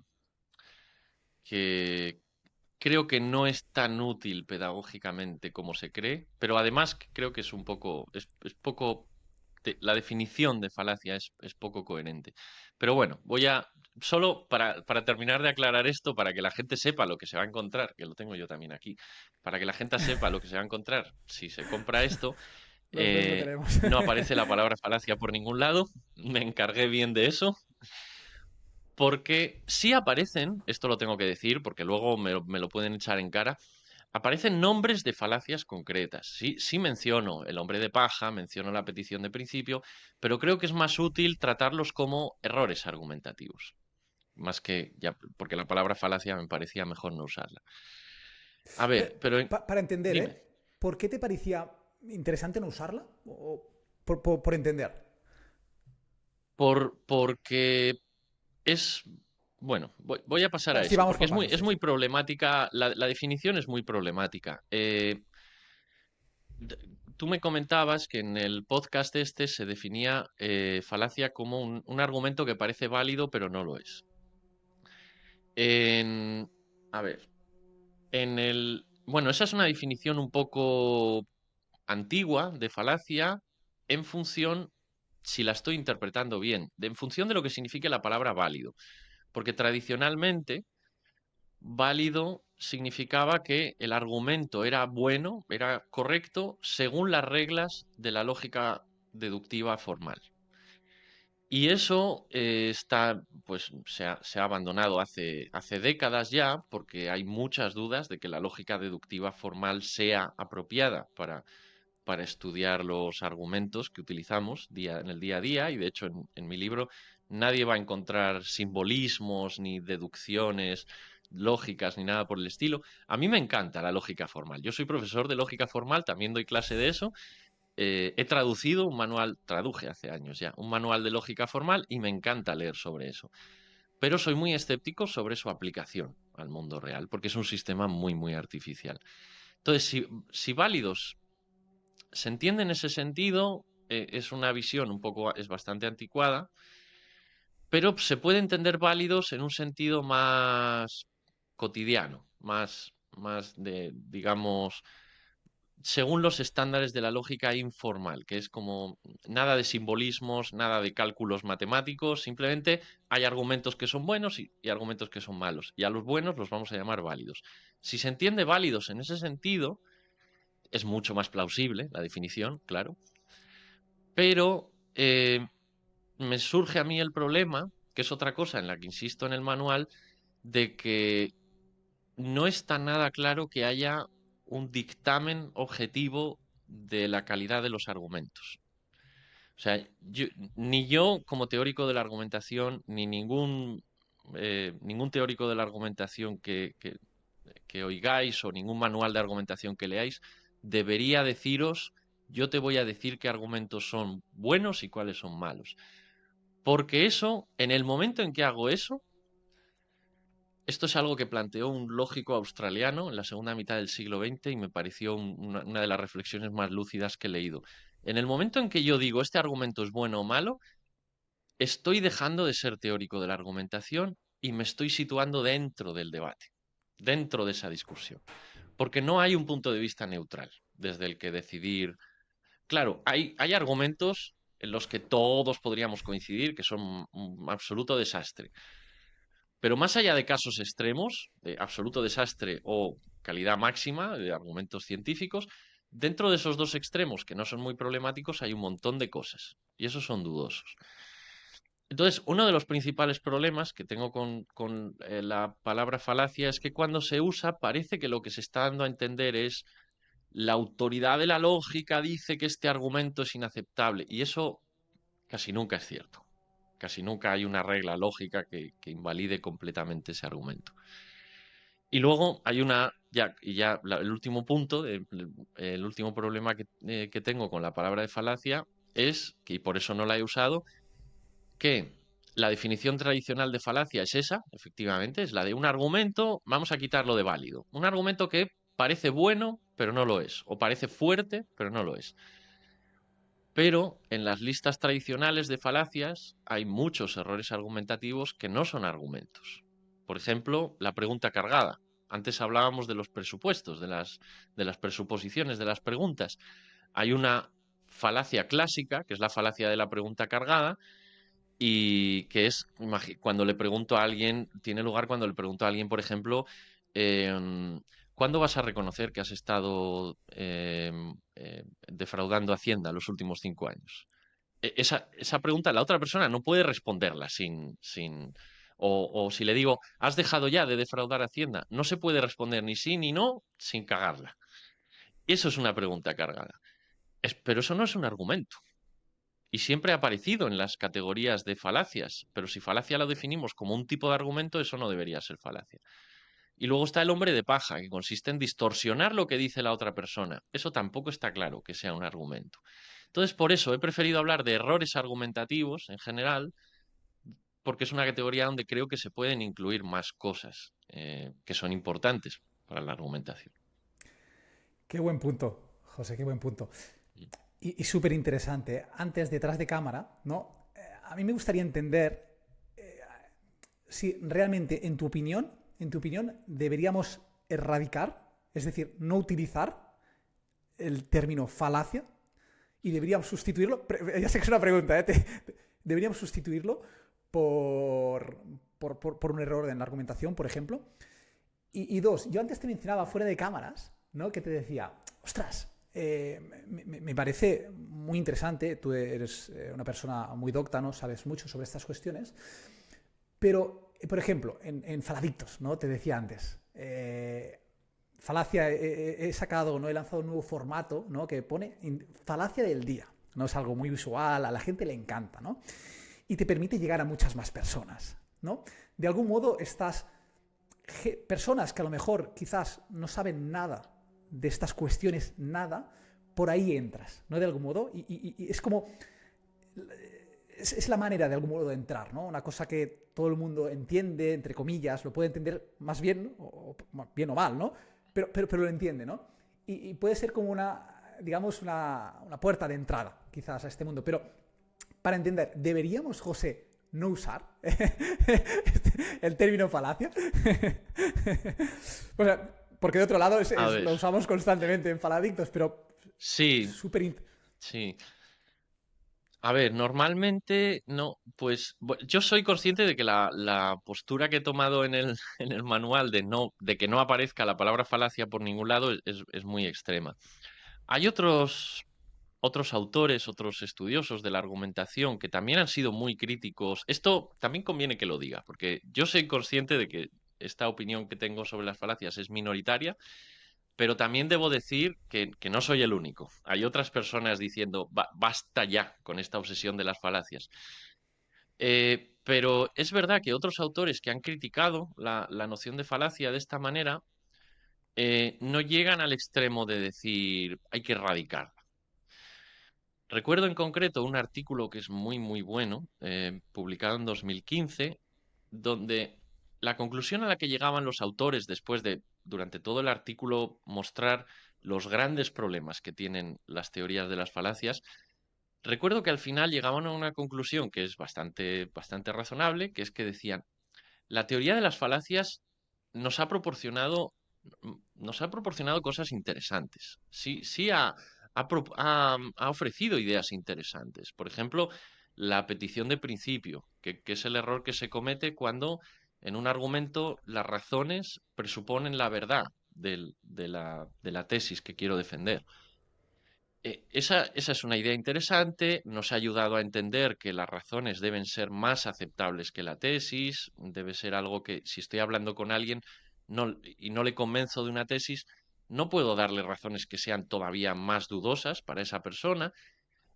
creo que no es tan útil pedagógicamente como se cree, pero además creo que es un poco, es poco, la definición de falacia es poco coherente. Pero bueno, solo para terminar de aclarar esto, para que la gente sepa lo que se va a encontrar, que lo tengo yo también aquí, para que la gente sepa lo que se va a encontrar si se compra esto, Los dos lo tenemos. no aparece la palabra falacia por ningún lado, me encargué bien de eso. Porque sí aparecen, esto lo tengo que decir porque luego me lo pueden echar en cara, aparecen nombres de falacias concretas. Sí, sí menciono el hombre de paja, menciono la petición de principio, pero creo que es más útil tratarlos como errores argumentativos. Más que ya, porque la palabra falacia me parecía mejor no usarla. A ver, pero Para entender, dime. ¿por qué te parecía interesante no usarla? O por entender. Porque es Bueno, voy a pasar a Sí, eso, vamos porque por pasos, es sí, muy sí. problemática, la definición es muy problemática. D- Tú me comentabas que en el podcast este se definía falacia como un argumento que parece válido, pero no lo es. En, a ver, bueno, esa es una definición un poco antigua de falacia en función, si la estoy interpretando bien, en función de lo que signifique la palabra válido. Porque tradicionalmente, válido significaba que el argumento era bueno, era correcto, según las reglas de la lógica deductiva formal. Y eso pues, se ha abandonado hace décadas ya, porque hay muchas dudas de que la lógica deductiva formal sea apropiada para estudiar los argumentos que utilizamos en el día a día. Y de hecho, en mi libro nadie va a encontrar simbolismos ni deducciones lógicas ni nada por el estilo. A mí me encanta la lógica formal. Yo soy profesor de lógica formal, también doy clase de eso. He traducido un manual, traduje hace años ya, un manual de lógica formal y me encanta leer sobre eso. Pero soy muy escéptico sobre su aplicación al mundo real, porque es un sistema muy, muy artificial. Entonces, si válidos se entiende en ese sentido, es una visión un poco, es bastante anticuada, pero se puede entender válidos en un sentido más cotidiano, más de, digamos, según los estándares de la lógica informal, que es como nada de simbolismos, nada de cálculos matemáticos, simplemente hay argumentos que son buenos y argumentos que son malos, y a los buenos los vamos a llamar válidos. Si se entiende válidos en ese sentido, es mucho más plausible la definición, claro, pero me surge a mí el problema, que es otra cosa en la que insisto en el manual, de que no está nada claro que haya un dictamen objetivo de la calidad de los argumentos. O sea, ni yo como teórico de la argumentación, ni ningún teórico de la argumentación que oigáis o ningún manual de argumentación que leáis debería deciros, yo te voy a decir qué argumentos son buenos y cuáles son malos. Porque eso, en el momento en que hago eso, esto es algo que planteó un lógico australiano en la segunda mitad del siglo XX y me pareció una de las reflexiones más lúcidas que he leído. En el momento en que yo digo este argumento es bueno o malo, estoy dejando de ser teórico de la argumentación y me estoy situando dentro del debate, dentro de esa discusión. Porque no hay un punto de vista neutral desde el que decidir. Claro, hay argumentos en los que todos podríamos coincidir que son un absoluto desastre. Pero más allá de casos extremos, de absoluto desastre o calidad máxima de argumentos científicos, dentro de esos dos extremos que no son muy problemáticos hay un montón de cosas y esos son dudosos. Entonces, uno de los principales problemas que tengo con la palabra falacia es que cuando se usa parece que lo que se está dando a entender es la autoridad de la lógica dice que este argumento es inaceptable y eso casi nunca es cierto. Casi nunca hay una regla lógica que invalide completamente ese argumento. Y luego hay el último punto, el último problema que tengo con la palabra de falacia es, que y por eso no la he usado, que la definición tradicional de falacia es esa, efectivamente, es la de un argumento, vamos a quitarlo de válido. Un argumento que parece bueno, pero no lo es, o parece fuerte, pero no lo es. Pero en las listas tradicionales de falacias hay muchos errores argumentativos que no son argumentos. Por ejemplo, la pregunta cargada. Antes hablábamos de los presupuestos, de las presuposiciones, de las preguntas. Hay una falacia clásica, que es la falacia de la pregunta cargada, y que es cuando le pregunto a alguien, tiene lugar cuando le pregunto a alguien, por ejemplo, em, ¿cuándo vas a reconocer que has estado defraudando Hacienda los últimos 5 años? Esa pregunta la otra persona no puede responderla o si le digo, ¿has dejado ya de defraudar Hacienda? No se puede responder ni sí ni no sin cagarla. Eso es una pregunta cargada. Pero eso no es un argumento. Y siempre ha aparecido en las categorías de falacias, pero si falacia lo definimos como un tipo de argumento, eso no debería ser falacia. Y luego está el hombre de paja, que consiste en distorsionar lo que dice la otra persona. Eso tampoco está claro que sea un argumento. Entonces, por eso he preferido hablar de errores argumentativos en general, porque es una categoría donde creo que se pueden incluir más cosas que son importantes para la argumentación. Qué buen punto, José, qué buen punto. Mm. Y súper interesante. Antes, detrás de cámara, ¿no? A mí me gustaría entender si realmente, en tu opinión, deberíamos erradicar, es decir, no utilizar el término falacia y deberíamos sustituirlo. Ya sé que es una pregunta, ¿eh? Deberíamos sustituirlo por, por un error en la argumentación, por ejemplo. Y dos, yo antes te mencionaba fuera de cámaras, ¿no? Que te decía, ostras, me parece muy interesante, tú eres una persona muy docta, ¿no? Sabes mucho sobre estas cuestiones, pero, por ejemplo, en Faladictos, ¿no? Te decía antes, falacia, he sacado, ¿no? He lanzado un nuevo formato, ¿no? Que pone falacia del día, ¿no? Es algo muy visual, a la gente le encanta, ¿no? Y te permite llegar a muchas más personas, ¿no? De algún modo estas personas que a lo mejor quizás no saben nada de estas cuestiones, nada, por ahí entras, ¿no? De algún modo, y es como es la manera de algún modo de entrar, ¿no? Una cosa que todo el mundo entiende, entre comillas, lo puede entender más bien, bien o mal, ¿no? Pero lo entiende, ¿no? Y puede ser como una, digamos, una puerta de entrada, quizás, a este mundo. Pero para entender, ¿deberíamos, José, no usar el término falacia? O sea, porque de otro lado A ver, lo usamos constantemente en Faladictos, pero sí, súper... sí. A ver, normalmente no, pues yo soy consciente de que la postura que he tomado en el, en el manual de que no aparezca la palabra falacia por ningún lado es muy extrema. Hay otros autores, otros estudiosos de la argumentación que también han sido muy críticos. Esto también conviene que lo diga, porque yo soy consciente de que esta opinión que tengo sobre las falacias es minoritaria, pero también debo decir que no soy el único. Hay otras personas diciendo, basta ya con esta obsesión de las falacias". Pero es verdad que otros autores que han criticado la noción de falacia de esta manera no llegan al extremo de decir hay que erradicarla. Recuerdo en concreto un artículo que es muy bueno, publicado en 2015, donde la conclusión a la que llegaban los autores después de, durante todo el artículo, mostrar los grandes problemas que tienen las teorías de las falacias, recuerdo que al final llegaban a una conclusión que es bastante razonable, que es que decían, la teoría de las falacias nos ha proporcionado, nos ha proporcionado cosas interesantes. Sí ha ofrecido ideas interesantes. Por ejemplo, la petición de principio, que es el error que se comete cuando en un argumento las razones presuponen la verdad de la tesis que quiero defender. Esa es una idea interesante, nos ha ayudado a entender que las razones deben ser más aceptables que la tesis, debe ser algo que si estoy hablando con alguien y no le convenzo de una tesis, no puedo darle razones que sean todavía más dudosas para esa persona.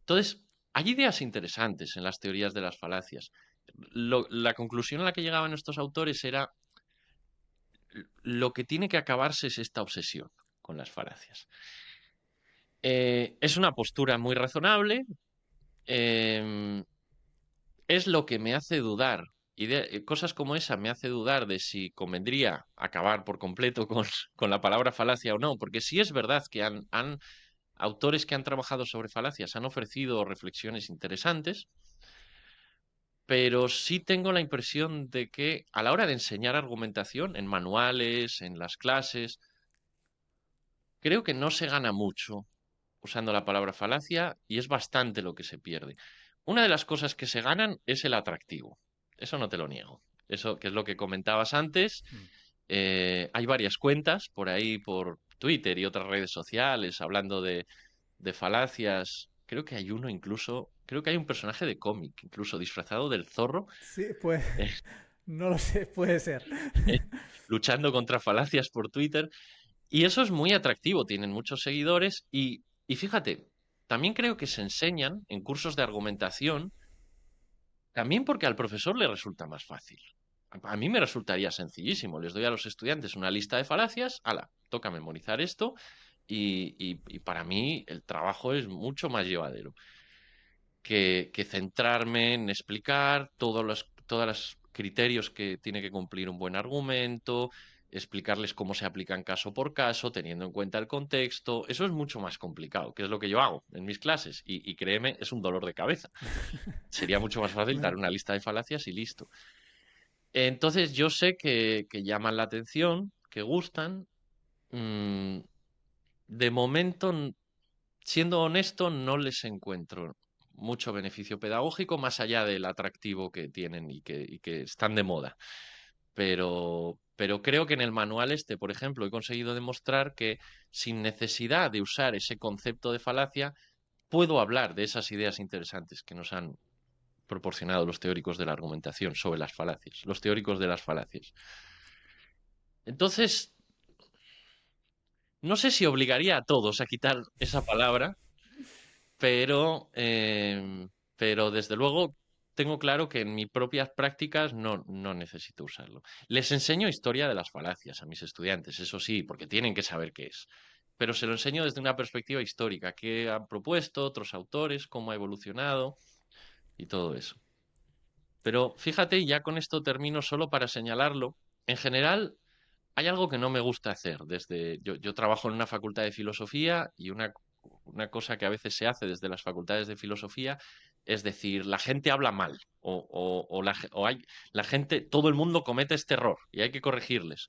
Entonces, hay ideas interesantes en las teorías de las falacias. La conclusión a la que llegaban estos autores era lo que tiene que acabarse es esta obsesión con las falacias. Es una postura muy razonable. Em, es lo que me hace dudar. Cosas como esa me hace dudar de si convendría acabar por completo con la palabra falacia o no, porque sí es verdad que autores que han trabajado sobre falacias han ofrecido reflexiones interesantes, pero sí tengo la impresión de que a la hora de enseñar argumentación en manuales, en las clases, creo que no se gana mucho usando la palabra falacia y es bastante lo que se pierde. Una de las cosas que se ganan es el atractivo. Eso no te lo niego. Eso que es lo que comentabas antes. Hay varias cuentas por ahí, por Twitter y otras redes sociales, hablando de falacias. Creo que hay uno incluso, creo que hay un personaje de cómic, incluso disfrazado del zorro, Sí, pues eh, no lo sé, puede ser. eh, luchando contra falacias por Twitter. Y eso es muy atractivo, tienen muchos seguidores y fíjate, también creo que se enseñan en cursos de argumentación, también porque al profesor le resulta más fácil. A mí me resultaría sencillísimo, les doy a los estudiantes una lista de falacias, ala, toca memorizar esto y para mí el trabajo es mucho más llevadero que centrarme en explicar todos los criterios que tiene que cumplir un buen argumento, explicarles cómo se aplican caso por caso, teniendo en cuenta el contexto. Eso es mucho más complicado, que es lo que yo hago en mis clases. Y créeme, es un dolor de cabeza. Sería mucho más fácil dar Bueno, una lista de falacias y listo. Entonces yo sé que llaman la atención, que gustan. Mm, de momento, siendo honesto, no les encuentro mucho beneficio pedagógico más allá del atractivo que tienen y que están de moda. Pero creo que en el manual este, por ejemplo, he conseguido demostrar que sin necesidad de usar ese concepto de falacia, puedo hablar de esas ideas interesantes que nos han proporcionado los teóricos de la argumentación sobre las falacias, los teóricos de las falacias. Entonces, no sé si obligaría a todos a quitar esa palabra, pero, pero desde luego tengo claro que en mis propias prácticas no necesito usarlo. Les enseño historia de las falacias a mis estudiantes, eso sí, porque tienen que saber qué es. Pero se lo enseño desde una perspectiva histórica, qué han propuesto otros autores, cómo ha evolucionado y todo eso. Pero fíjate, y ya con esto termino solo para señalarlo. En general, hay algo que no me gusta hacer. Yo trabajo en una facultad de filosofía y una cosa que a veces se hace desde las facultades de filosofía es decir, la gente habla mal la gente, todo el mundo comete este error y hay que corregirles.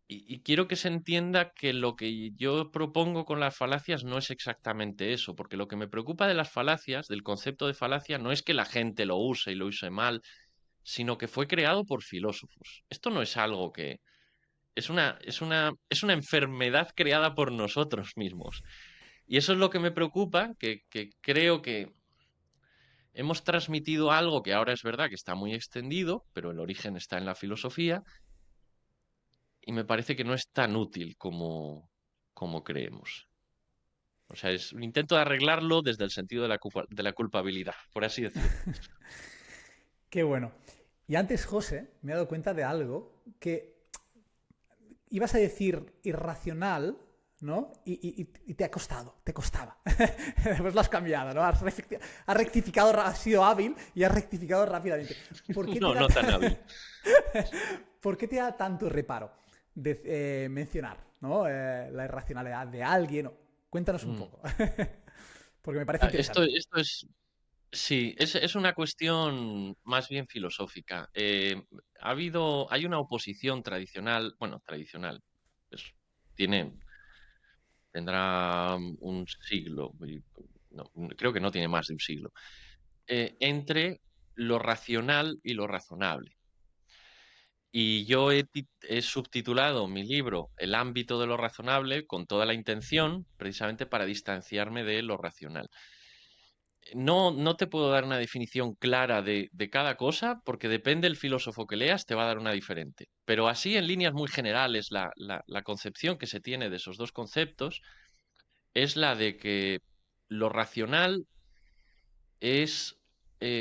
Y quiero que se entienda que lo que yo propongo con las falacias no es exactamente eso, porque lo que me preocupa de las falacias, del concepto de falacia, no es que la gente lo use y lo use mal, sino que fue creado por filósofos. Esto no es algo que, es una enfermedad creada por nosotros mismos. Y eso es lo que me preocupa, que creo que hemos transmitido algo que ahora es verdad que está muy extendido, pero el origen está en la filosofía, y me parece que no es tan útil como creemos. O sea, es un intento de arreglarlo desde el sentido de la culpabilidad, por así decirlo. qué bueno. Y antes, José, me he dado cuenta de algo que ibas a decir irracional, ¿no? Y te ha costado, te costaba. Después lo has cambiado, ¿no? Has rectificado, has sido hábil y has rectificado rápidamente. ¿Por qué te No, da, no tan hábil. ¿Por qué te da tanto reparo de, mencionar, ¿no? La irracionalidad de alguien? Cuéntanos un Mm. poco. Porque me parece interesante. Esto es, sí, es una cuestión más bien filosófica. Hay una oposición tradicional, bueno, tradicional, pues, tiene, tendrá un siglo, no, creo que no tiene más de un siglo, entre lo racional y lo razonable. Y yo he subtitulado mi libro El ámbito de lo razonable con toda la intención, precisamente para distanciarme de lo racional. No te puedo dar una definición clara de cada cosa, porque depende del filósofo que leas, te va a dar una diferente. Pero así, en líneas muy generales, la concepción que se tiene de esos dos conceptos es la de que lo racional es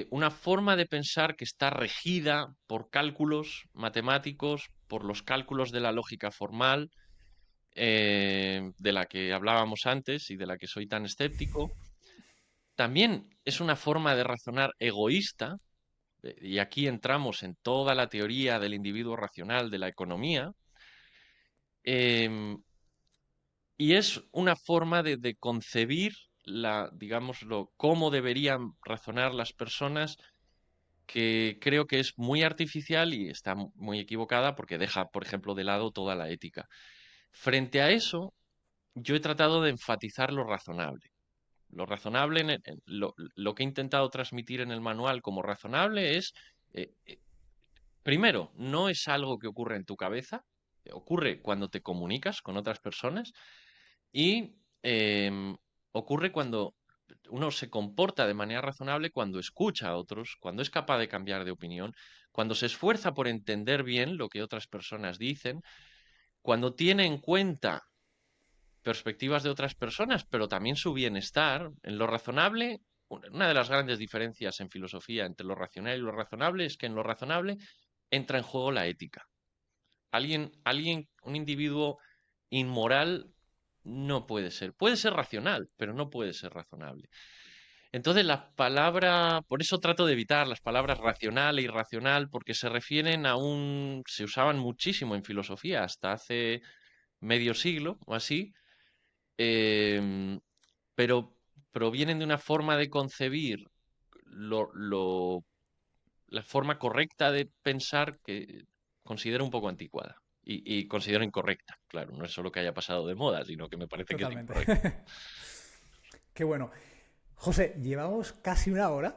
una forma de pensar que está regida por cálculos matemáticos, por los cálculos de la lógica formal, de la que hablábamos antes y de la que soy tan escéptico. También es una forma de razonar egoísta, y aquí entramos en toda la teoría del individuo racional de la economía, em, y es una forma de concebir digámoslo, cómo deberían razonar las personas, que creo que es muy artificial y está muy equivocada porque deja, por ejemplo, de lado toda la ética. Frente a eso, yo he tratado de enfatizar lo razonable. Lo razonable, lo que he intentado transmitir en el manual como razonable es, eh, eh, primero, no es algo que ocurre en tu cabeza, ocurre cuando te comunicas con otras personas y ocurre cuando uno se comporta de manera razonable cuando escucha a otros, cuando es capaz de cambiar de opinión, cuando se esfuerza por entender bien lo que otras personas dicen, cuando tiene en cuenta perspectivas de otras personas, pero también su bienestar. En lo razonable, una de las grandes diferencias en filosofía entre lo racional y lo razonable es que en lo razonable entra en juego la ética. Un individuo inmoral no puede ser. Puede ser racional, pero no puede ser razonable. Entonces, la palabra, por eso trato de evitar las palabras racional e irracional, porque se refieren a se usaban muchísimo en filosofía hasta hace medio siglo o así, em, pero provienen de una forma de concebir lo, lo- la forma correcta de pensar que considero un poco anticuada y considero incorrecta. Claro, no es solo que haya pasado de moda, sino que me parece que es Totalmente. incorrecta. Qué bueno. José, llevamos casi una hora.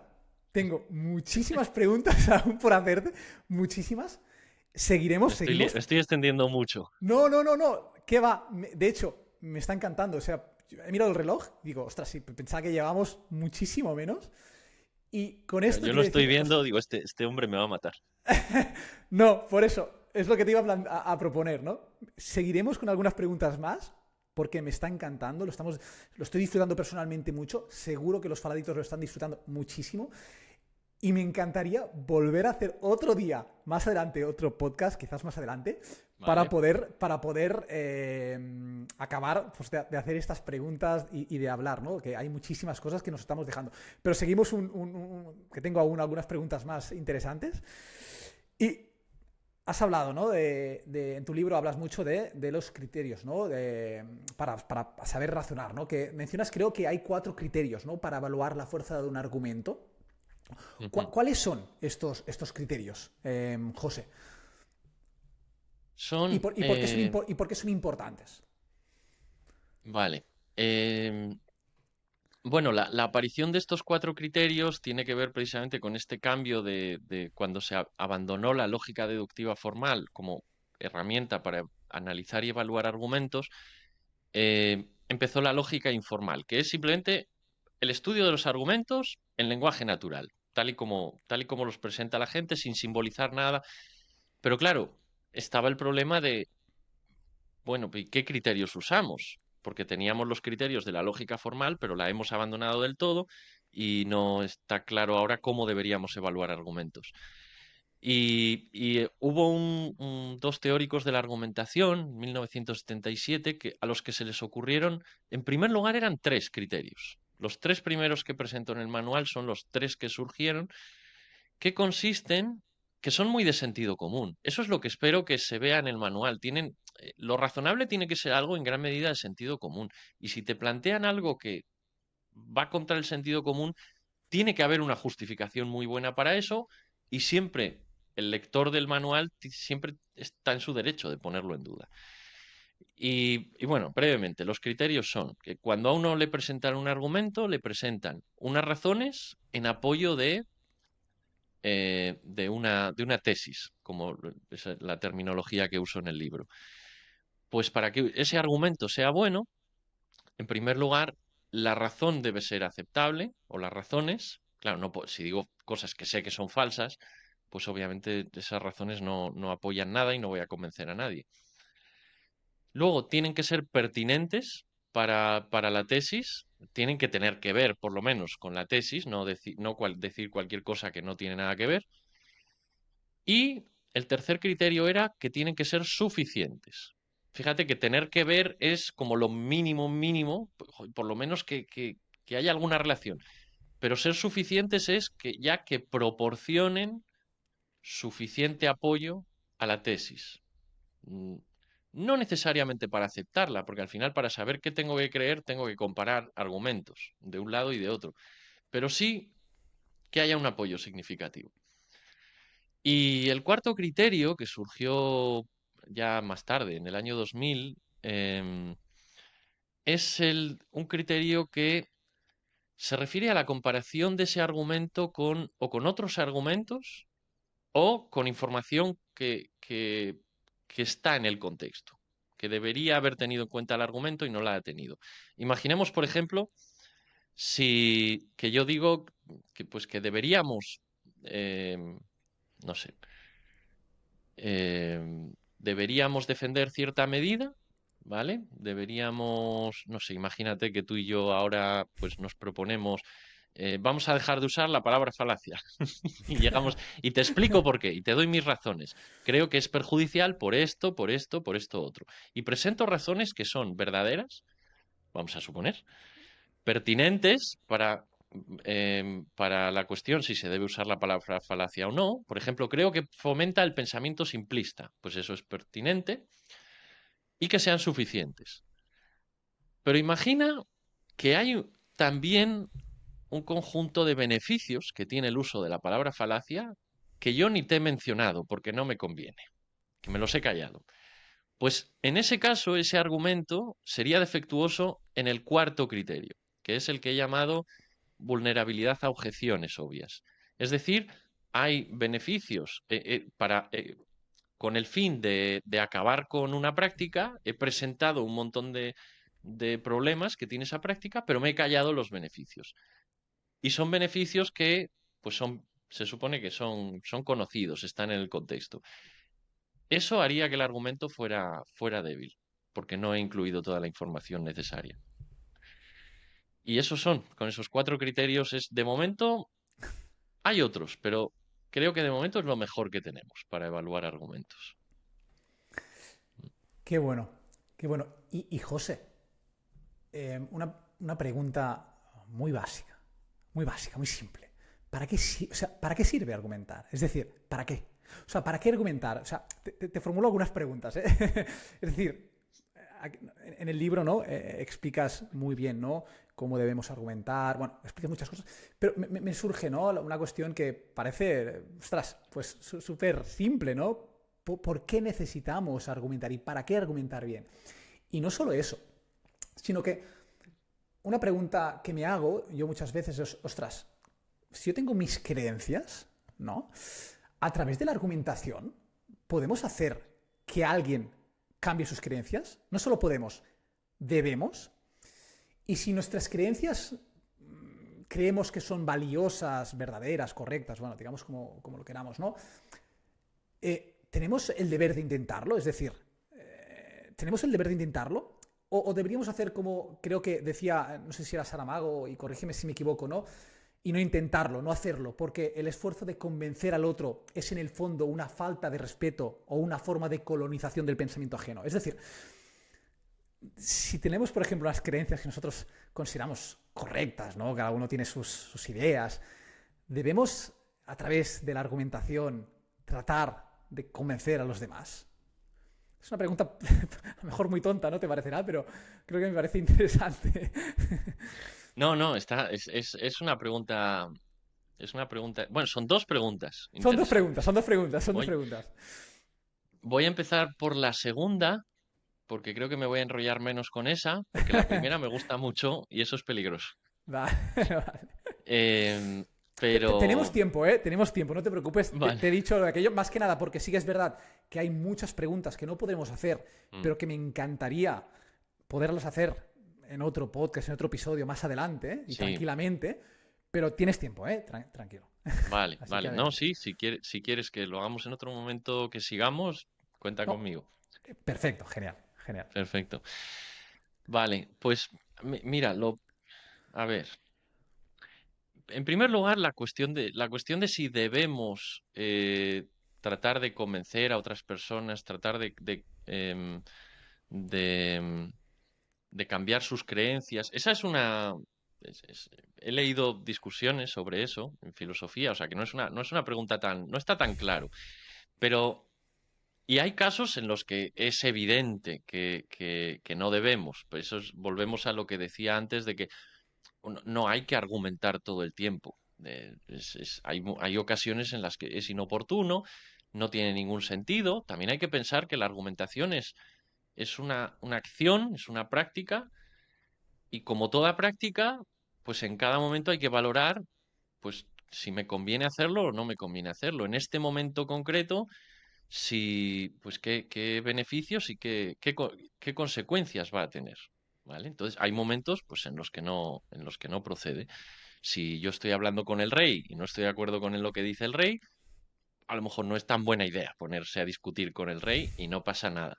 Tengo muchísimas preguntas aún por hacerte. Muchísimas. ¿Seguiremos? Me ¿Seguimos? estoy extendiendo mucho. No, no, no, no. ¿Qué va? De hecho, me está encantando. O sea, he mirado el reloj y digo, ostras, sí, pensaba que llevamos muchísimo menos. Y con esto Yo lo quiero estoy decir, viendo, digo, este hombre me va a matar. no, por eso, es lo que te iba a proponer, ¿no? Seguiremos con algunas preguntas más, porque me está encantando, lo estoy disfrutando personalmente mucho, seguro que los faladitos lo están disfrutando muchísimo. Y me encantaría volver a hacer otro día, más adelante, otro podcast, quizás más adelante, Vale. para poder acabar pues, de hacer estas preguntas y de hablar, ¿no? Que hay muchísimas cosas que nos estamos dejando. Pero seguimos que tengo aún algunas preguntas más interesantes. Y has hablado, ¿no? En tu libro hablas mucho de los criterios, ¿no? Para saber razonar, ¿no? Que mencionas, creo que hay 4 criterios, ¿no? Para evaluar la fuerza de un argumento. Ujú. ¿Cuáles son estos criterios, José? ¿Y Son, por qué y por qué son importantes? vale. Bueno, la aparición de estos cuatro criterios tiene que ver precisamente con este cambio de cuando se abandonó la lógica deductiva formal como herramienta para analizar y evaluar argumentos, empezó la lógica informal, que es simplemente el estudio de los argumentos en lenguaje natural, tal y como los presenta la gente, sin simbolizar nada. Pero claro, estaba el problema de, bueno, ¿y qué criterios usamos? Porque teníamos los criterios de la lógica formal, pero la hemos abandonado del todo y no está claro ahora cómo deberíamos evaluar argumentos. Hubo dos teóricos de la argumentación, en 1977, a los que se les ocurrieron, en primer lugar, eran tres criterios. Los tres primeros que presento en el manual son los tres que surgieron, que consisten, que son muy de sentido común. Eso es lo que espero que se vea en el manual. Lo razonable tiene que ser algo en gran medida de sentido común. Y si te plantean algo que va contra el sentido común, tiene que haber una justificación muy buena para eso y siempre el lector del manual siempre está en su derecho de ponerlo en duda. Y bueno, brevemente, los criterios son que cuando a uno le presentan un argumento, le presentan unas razones en apoyo de una tesis, como es la terminología que uso en el libro. Pues para que ese argumento sea bueno, en primer lugar, la razón debe ser aceptable, o las razones. Claro, si digo cosas que sé que son falsas, pues obviamente esas razones no apoyan nada y no voy a convencer a nadie. Luego, tienen que ser pertinentes para la tesis, tienen que tener que ver, por lo menos, con la tesis, no decir cualquier cosa que no tiene nada que ver. Y el tercer criterio era que tienen que ser suficientes. Fíjate que tener que ver es como lo mínimo, mínimo, por lo menos que haya alguna relación. Pero ser suficientes es que ya que proporcionen suficiente apoyo a la tesis. Mm, No necesariamente para aceptarla, porque al final para saber qué tengo que creer tengo que comparar argumentos de un lado y de otro. Pero sí que haya un apoyo significativo. Y el cuarto criterio, que surgió ya más tarde, en el año 2000, es un criterio que se refiere a la comparación de ese argumento o con otros argumentos o con información que está en el contexto, que debería haber tenido en cuenta el argumento y no la ha tenido. Imaginemos, por ejemplo, si que yo digo que pues que deberíamos, no sé, deberíamos defender cierta medida, ¿vale? Deberíamos, no sé, imagínate que tú y yo ahora pues nos proponemos, vamos a dejar de usar la palabra falacia y llegamos, y te explico por qué, y te doy mis razones. Creo que es perjudicial por esto, por esto, por esto otro. Y presento razones que son verdaderas, vamos a suponer, pertinentes para para la cuestión si se debe usar la palabra falacia o no. Por ejemplo, creo que fomenta el pensamiento simplista, pues eso es pertinente, y que sean suficientes. Pero imagina que hay también un conjunto de beneficios que tiene el uso de la palabra falacia que yo ni te he mencionado porque no me conviene, que me los he callado. Pues en ese caso, ese argumento sería defectuoso en el cuarto criterio, que es el que he llamado vulnerabilidad a objeciones obvias. Es decir, hay beneficios con el fin de acabar con una práctica, he presentado un montón de problemas que tiene esa práctica, pero me he callado los beneficios. Y son beneficios que, pues se supone que son conocidos, están en el contexto. Eso haría que el argumento fuera débil, porque no he incluido toda la información necesaria. Y esos son, con esos cuatro criterios, de momento hay otros, pero creo que de momento es lo mejor que tenemos para evaluar argumentos. Qué bueno, qué bueno. Y José, una pregunta muy básica, muy simple. O sea, ¿para qué sirve argumentar? Es decir, ¿para qué? O sea, ¿para qué argumentar? O sea, te formulo algunas preguntas. ¿Eh? Es decir, en el libro, ¿no? Explicas muy bien, ¿no? Cómo debemos argumentar, bueno, explicas muchas cosas, pero me surge, ¿no? Una cuestión que parece, ostras, pues súper simple, ¿no? ¿Por qué necesitamos argumentar y para qué argumentar bien? Y no solo eso, sino que una pregunta que me hago yo muchas veces es, ostras, si yo tengo mis creencias, ¿no? A través de la argumentación, ¿podemos hacer que alguien cambie sus creencias? No solo podemos, debemos. Y si nuestras creencias creemos que son valiosas, verdaderas, correctas, bueno, digamos como lo queramos, ¿no? ¿Tenemos el deber de intentarlo? Es decir, ¿tenemos el deber de intentarlo? O deberíamos hacer como creo que decía, no sé si era Saramago, y corrígeme si me equivoco, ¿no? Y no intentarlo, no hacerlo, porque el esfuerzo de convencer al otro es en el fondo una falta de respeto o una forma de colonización del pensamiento ajeno. Es decir, si tenemos, por ejemplo, las creencias que nosotros consideramos correctas, ¿no? Cada uno tiene sus ideas, debemos, a través de la argumentación, tratar de convencer a los demás. Es una pregunta a lo mejor muy tonta, ¿no te parecerá? Pero creo que me parece interesante. No, no, es una pregunta. Es una pregunta. Bueno, son dos preguntas Son dos preguntas, interesantes. son dos preguntas, son dos Voy, preguntas. voy a empezar por la segunda, porque creo que me voy a enrollar menos con esa, porque la primera me gusta mucho y eso es peligroso. Vale, vale. Em, Tenemos pero, tiempo, ¿eh? Tenemos tiempo, no te preocupes. vale. Te he dicho aquello más que nada porque sí que es verdad que hay muchas preguntas que no podremos hacer, Mm, pero que me encantaría poderlas hacer en otro podcast, en otro episodio más adelante, ¿eh? Y sí, tranquilamente. Pero tienes tiempo, ¿eh? Tranquilo. vale, Así que vale. No, adelante. sí, si quieres que lo hagamos en otro momento que sigamos, cuenta No, conmigo. perfecto, genial, genial. Perfecto. Vale, pues mira, a ver. En primer lugar, la cuestión de si debemos tratar de convencer a otras personas, tratar de, em, de cambiar sus creencias. Esa es una. He leído discusiones sobre eso en filosofía, o sea que no es una pregunta no está tan claro. Pero, y hay casos en los que es evidente que no debemos. Pues volvemos a lo que decía antes de que no hay que argumentar todo el tiempo. Hay ocasiones en las que es inoportuno, no tiene ningún sentido. También hay que pensar que la argumentación es una acción, es una práctica, y como toda práctica, pues en cada momento hay que valorar, pues si me conviene hacerlo o no me conviene hacerlo. En este momento concreto, si, pues qué beneficios y qué consecuencias va a tener. ¿Vale? Entonces, hay momentos pues, en los que no procede. Si yo estoy hablando con el rey y no estoy de acuerdo con lo que dice el rey, a lo mejor no es tan buena idea ponerse a discutir con el rey y no pasa nada.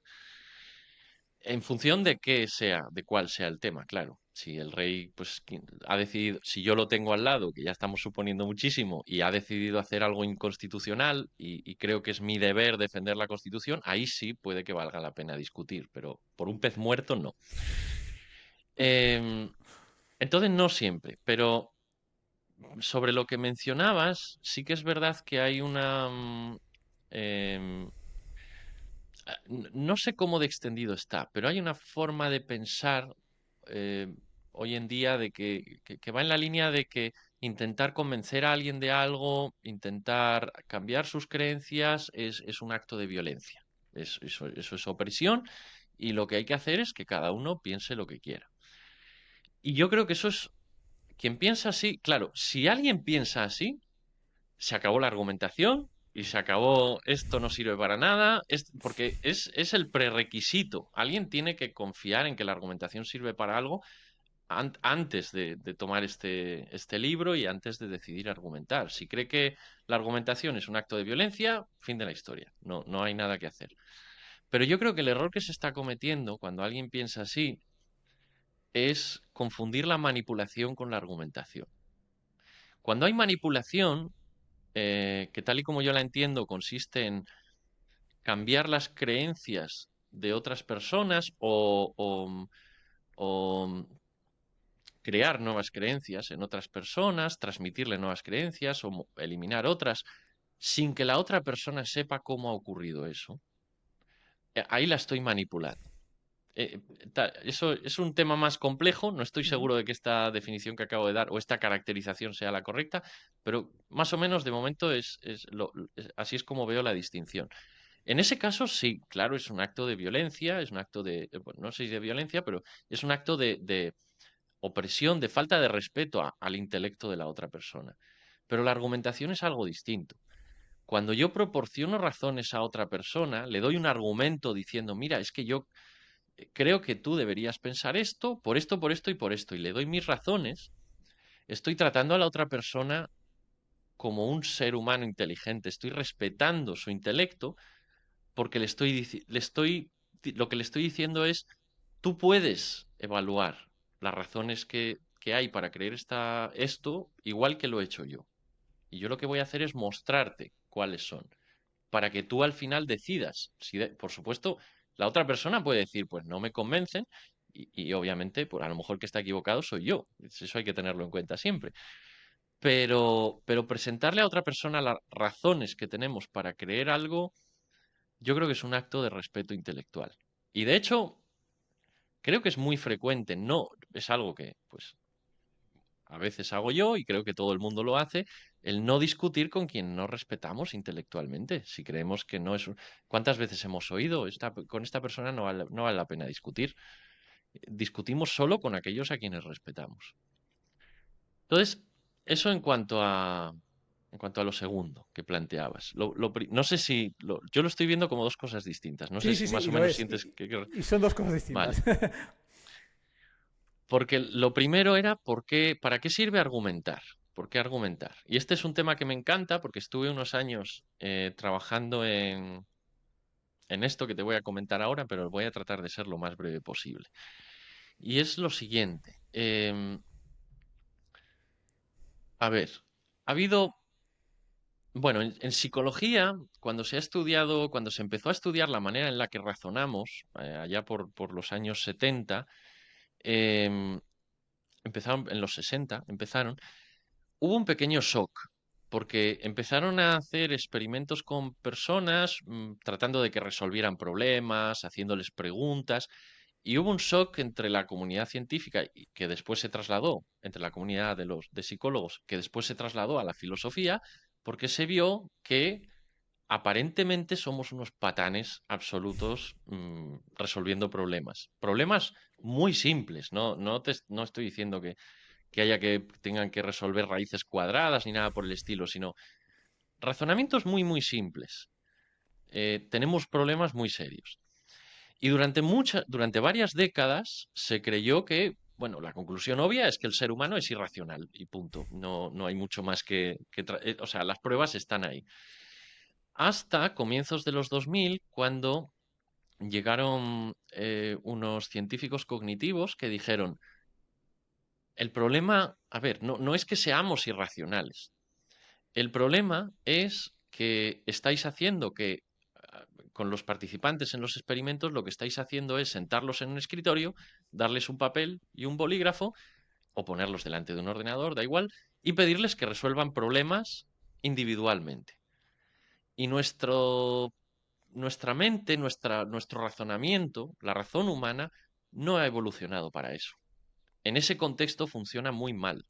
En función de de cuál sea el tema, claro. Si el rey, pues, ha decidido, si yo lo tengo al lado, que ya estamos suponiendo muchísimo, y ha decidido hacer algo inconstitucional, y creo que es mi deber defender la Constitución, ahí sí puede que valga la pena discutir, pero por un pez muerto no. Em, entonces, no siempre, pero sobre lo que mencionabas, sí que es verdad que hay una... em, no sé cómo de extendido está, pero hay una forma de pensar eh, hoy en día de que va en la línea de que intentar convencer a alguien de algo, intentar cambiar sus creencias es un acto de violencia. Eso es opresión y lo que hay que hacer es que cada uno piense lo que quiera. Y yo creo que eso es, quien piensa así, claro, si alguien piensa así, se acabó la argumentación y se acabó, esto no sirve para nada, porque es el prerequisito. Alguien tiene que confiar en que la argumentación sirve para algo antes de tomar este libro y antes de decidir argumentar. Si cree que la argumentación es un acto de violencia, fin de la historia. No, no hay nada que hacer. Pero yo creo que el error que se está cometiendo cuando alguien piensa así es confundir la manipulación con la argumentación. Cuando hay manipulación, que tal y como yo la entiendo, consiste en cambiar las creencias de otras personas o crear nuevas creencias en otras personas, transmitirle nuevas creencias o eliminar otras, sin que la otra persona sepa cómo ha ocurrido eso. Ahí la estoy manipulando. Eso es un tema más complejo, no estoy Ujú. seguro de que esta definición que acabo de dar o esta caracterización sea la correcta, pero más o menos de momento así es como veo la distinción. En ese caso, sí, claro, es un acto de violencia, es un acto bueno, no sé si de violencia, pero es un acto de opresión, de falta de respeto al intelecto de la otra persona. Pero la argumentación es algo distinto. Cuando yo proporciono razones a otra persona, le doy un argumento diciendo, mira, es que yo creo que tú deberías pensar esto, por esto y por esto, y le doy mis razones, estoy tratando a la otra persona como un ser humano inteligente, estoy respetando su intelecto porque lo que le estoy diciendo es, tú puedes evaluar las razones que hay para creer esto igual que lo he hecho yo. Y yo lo que voy a hacer es mostrarte cuáles son, para que tú al final decidas. Por supuesto, la otra persona puede decir, pues no me convencen, y obviamente, pues a lo mejor que está equivocado soy yo. Eso hay que tenerlo en cuenta siempre. Pero presentarle a otra persona las razones que tenemos para creer algo, yo creo que es un acto de respeto intelectual. Y de hecho, creo que es muy frecuente, no es algo que, pues, a veces hago yo y creo que todo el mundo lo hace, el no discutir con quien no respetamos intelectualmente. Si creemos que no es ¿Cuántas veces hemos oído? Con esta persona no vale la pena discutir. Discutimos solo con aquellos a quienes respetamos. Entonces, eso en cuanto a lo segundo que planteabas. No sé si yo lo estoy viendo como dos cosas distintas. No sé Sí, sí, si sí, más y o lo menos es. sientes Y son dos cosas Vale. distintas. Porque lo primero era ¿para qué sirve argumentar? ¿Por qué argumentar? Y este es un tema que me encanta porque estuve unos años trabajando en esto que te voy a comentar ahora, pero voy a tratar de ser lo más breve posible. Y es lo siguiente. A ver, ha habido, bueno, en psicología, cuando se empezó a estudiar la manera en la que razonamos, allá por los años 70, em, empezaron en los 60, empezaron. Hubo un pequeño shock, porque empezaron a hacer experimentos con personas, tratando de que resolvieran problemas, haciéndoles preguntas, y hubo un shock entre la comunidad científica y que después se trasladó entre la comunidad de psicólogos, que después se trasladó a la filosofía, porque se vio que aparentemente somos unos patanes absolutos resolviendo problemas. Problemas muy simples, no estoy diciendo que tengan que resolver raíces cuadradas ni nada por el estilo, sino razonamientos muy, muy simples. Tenemos problemas muy serios. Y durante varias décadas se creyó que, bueno, la conclusión obvia es que el ser humano es irracional y punto. No, no hay mucho más o sea, las pruebas están ahí. Hasta comienzos de los 2000, cuando llegaron unos científicos cognitivos que dijeron, el problema, a ver, no es que seamos irracionales. El problema es que estáis haciendo que con los participantes en los experimentos lo que estáis haciendo es sentarlos en un escritorio, darles un papel y un bolígrafo o ponerlos delante de un ordenador, da igual, y pedirles que resuelvan problemas individualmente. Y nuestra mente, nuestro razonamiento, la razón humana, no ha evolucionado para eso. En ese contexto funciona muy mal.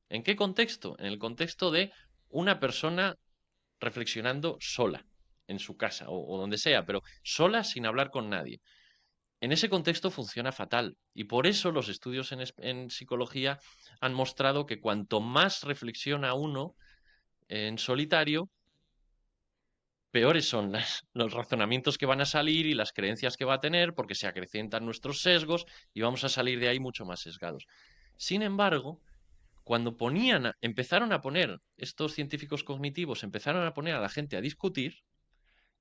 ¿En qué contexto? En el contexto de una persona reflexionando sola, en su casa o donde sea, pero sola sin hablar con nadie. En ese contexto funciona fatal y por eso los estudios en psicología han mostrado que cuanto más reflexiona uno en solitario, peores son los razonamientos que van a salir y las creencias que va a tener porque se acrecentan nuestros sesgos y vamos a salir de ahí mucho más sesgados. Sin embargo, cuando empezaron a poner, estos científicos cognitivos empezaron a poner a la gente a discutir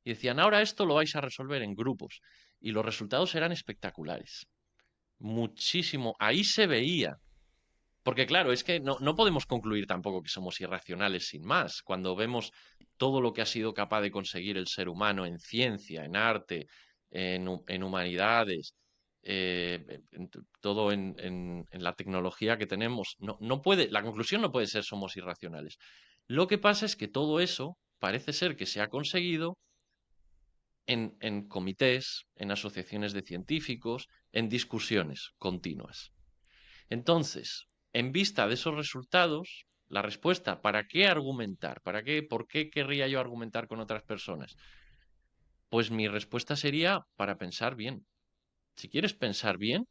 y decían, ahora esto lo vais a resolver en grupos. Y los resultados eran espectaculares. Muchísimo. Ahí se veía. Porque claro, es que no podemos concluir tampoco que somos irracionales sin más. Cuando vemos todo lo que ha sido capaz de conseguir el ser humano en ciencia, en arte, en humanidades, todo en la tecnología que tenemos, no puede, la conclusión no puede ser somos irracionales. Lo que pasa es que todo eso parece ser que se ha conseguido en comités, en asociaciones de científicos, en discusiones continuas. Entonces, en vista de esos resultados, la respuesta, ¿para qué argumentar? ¿Por qué querría yo argumentar con otras personas? Pues mi respuesta sería para pensar bien. Si quieres pensar bien,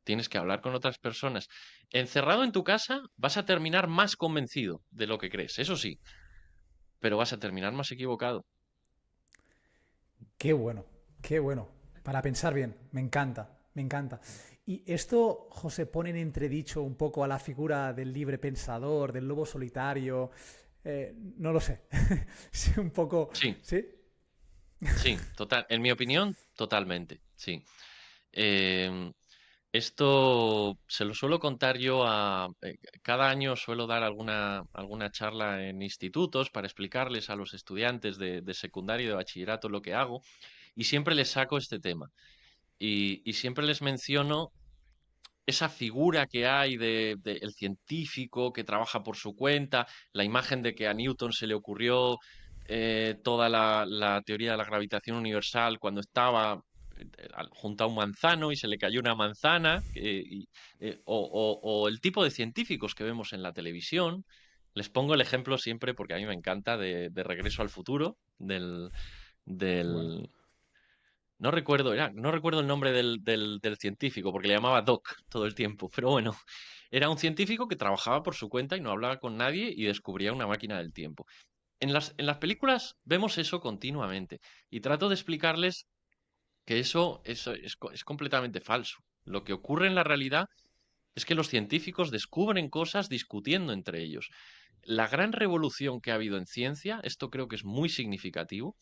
tienes que hablar con otras personas. Encerrado en tu casa, vas a terminar más convencido de lo que crees, eso sí, pero vas a terminar más equivocado. Qué bueno, qué bueno. Para pensar bien, me encanta, me encanta. Y esto, José, pone en entredicho un poco a la figura del libre pensador, del lobo solitario. No lo sé. Sí, un poco. Sí, ¿Sí? sí, total. En mi opinión, totalmente, sí. Em, Esto se lo suelo contar yo cada año suelo dar alguna charla en institutos para explicarles a los estudiantes de secundario y de bachillerato lo que hago y siempre les saco este tema y siempre les menciono esa figura que hay de el científico que trabaja por su cuenta, la imagen de que a Newton se le ocurrió toda la teoría de la gravitación universal cuando estaba junto a un manzano y se le cayó una manzana, o el tipo de científicos que vemos en la televisión. Les pongo el ejemplo siempre porque a mí me encanta de Regreso al Futuro, Bueno. del, no recuerdo el nombre del científico, porque le llamaba Doc todo el tiempo, pero bueno, era un científico que trabajaba por su cuenta y no hablaba con nadie y descubría una máquina del tiempo. En las películas vemos eso continuamente y trato de explicarles que eso es completamente falso. Lo que ocurre en la realidad es que los científicos descubren cosas discutiendo entre ellos. La gran revolución que ha habido en ciencia, esto creo que es muy significativo,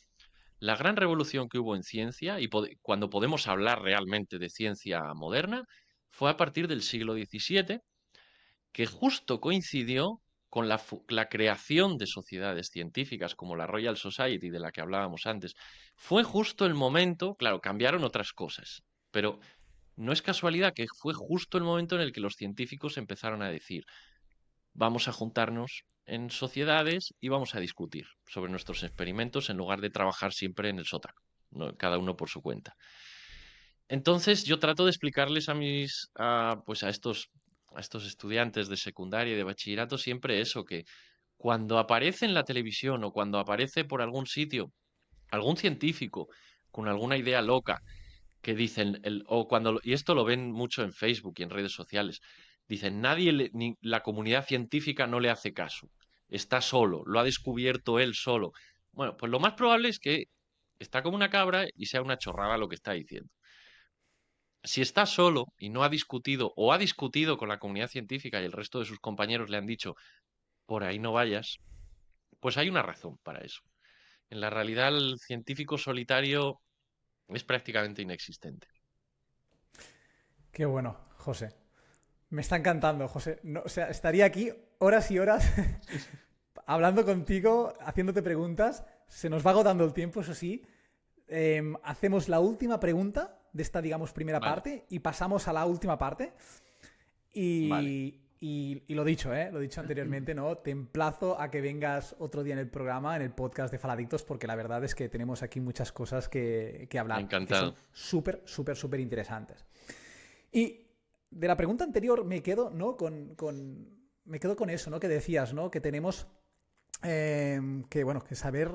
la gran revolución que hubo en ciencia, y cuando podemos hablar realmente de ciencia moderna, fue a partir del siglo XVII, que justo coincidió con la creación de sociedades científicas como la Royal Society de la que hablábamos antes. Fue justo el momento, claro, cambiaron otras cosas, pero no es casualidad que fue justo el momento en el que los científicos empezaron a decir, vamos a juntarnos en sociedades y vamos a discutir sobre nuestros experimentos en lugar de trabajar siempre en el sótano, ¿no? Cada uno por su cuenta. Entonces yo trato de explicarles pues a estos estudiantes de secundaria y de bachillerato siempre eso, que cuando aparece en la televisión o cuando aparece por algún sitio algún científico con alguna idea loca que dicen, y esto lo ven mucho en Facebook y en redes sociales, dicen, ni la comunidad científica no le hace caso, está solo, lo ha descubierto él solo. Bueno, pues lo más probable es que está como una cabra y sea una chorrada lo que está diciendo. Si está solo y no ha discutido o ha discutido con la comunidad científica y el resto de sus compañeros le han dicho, por ahí no vayas, pues hay una razón para eso. En la realidad, el científico solitario es prácticamente inexistente. Qué bueno, José. Me está encantando, José. No, o sea, estaría aquí horas y horas hablando contigo, haciéndote preguntas. Se nos va agotando el tiempo, eso sí. Hacemos la última pregunta de esta, digamos, primera Vale. parte y pasamos a la última parte. Vale, Y lo dicho, ¿eh? Lo dicho anteriormente, ¿no? Te emplazo a que vengas otro día en el programa, en el podcast de Faladictos, porque la verdad es que tenemos aquí muchas cosas que hablar y que son encantado. súper, súper, súper interesantes. Y de la pregunta anterior me quedo, ¿no? Me quedo con eso, ¿no? Que decías, ¿no? Que tenemos que bueno, que saber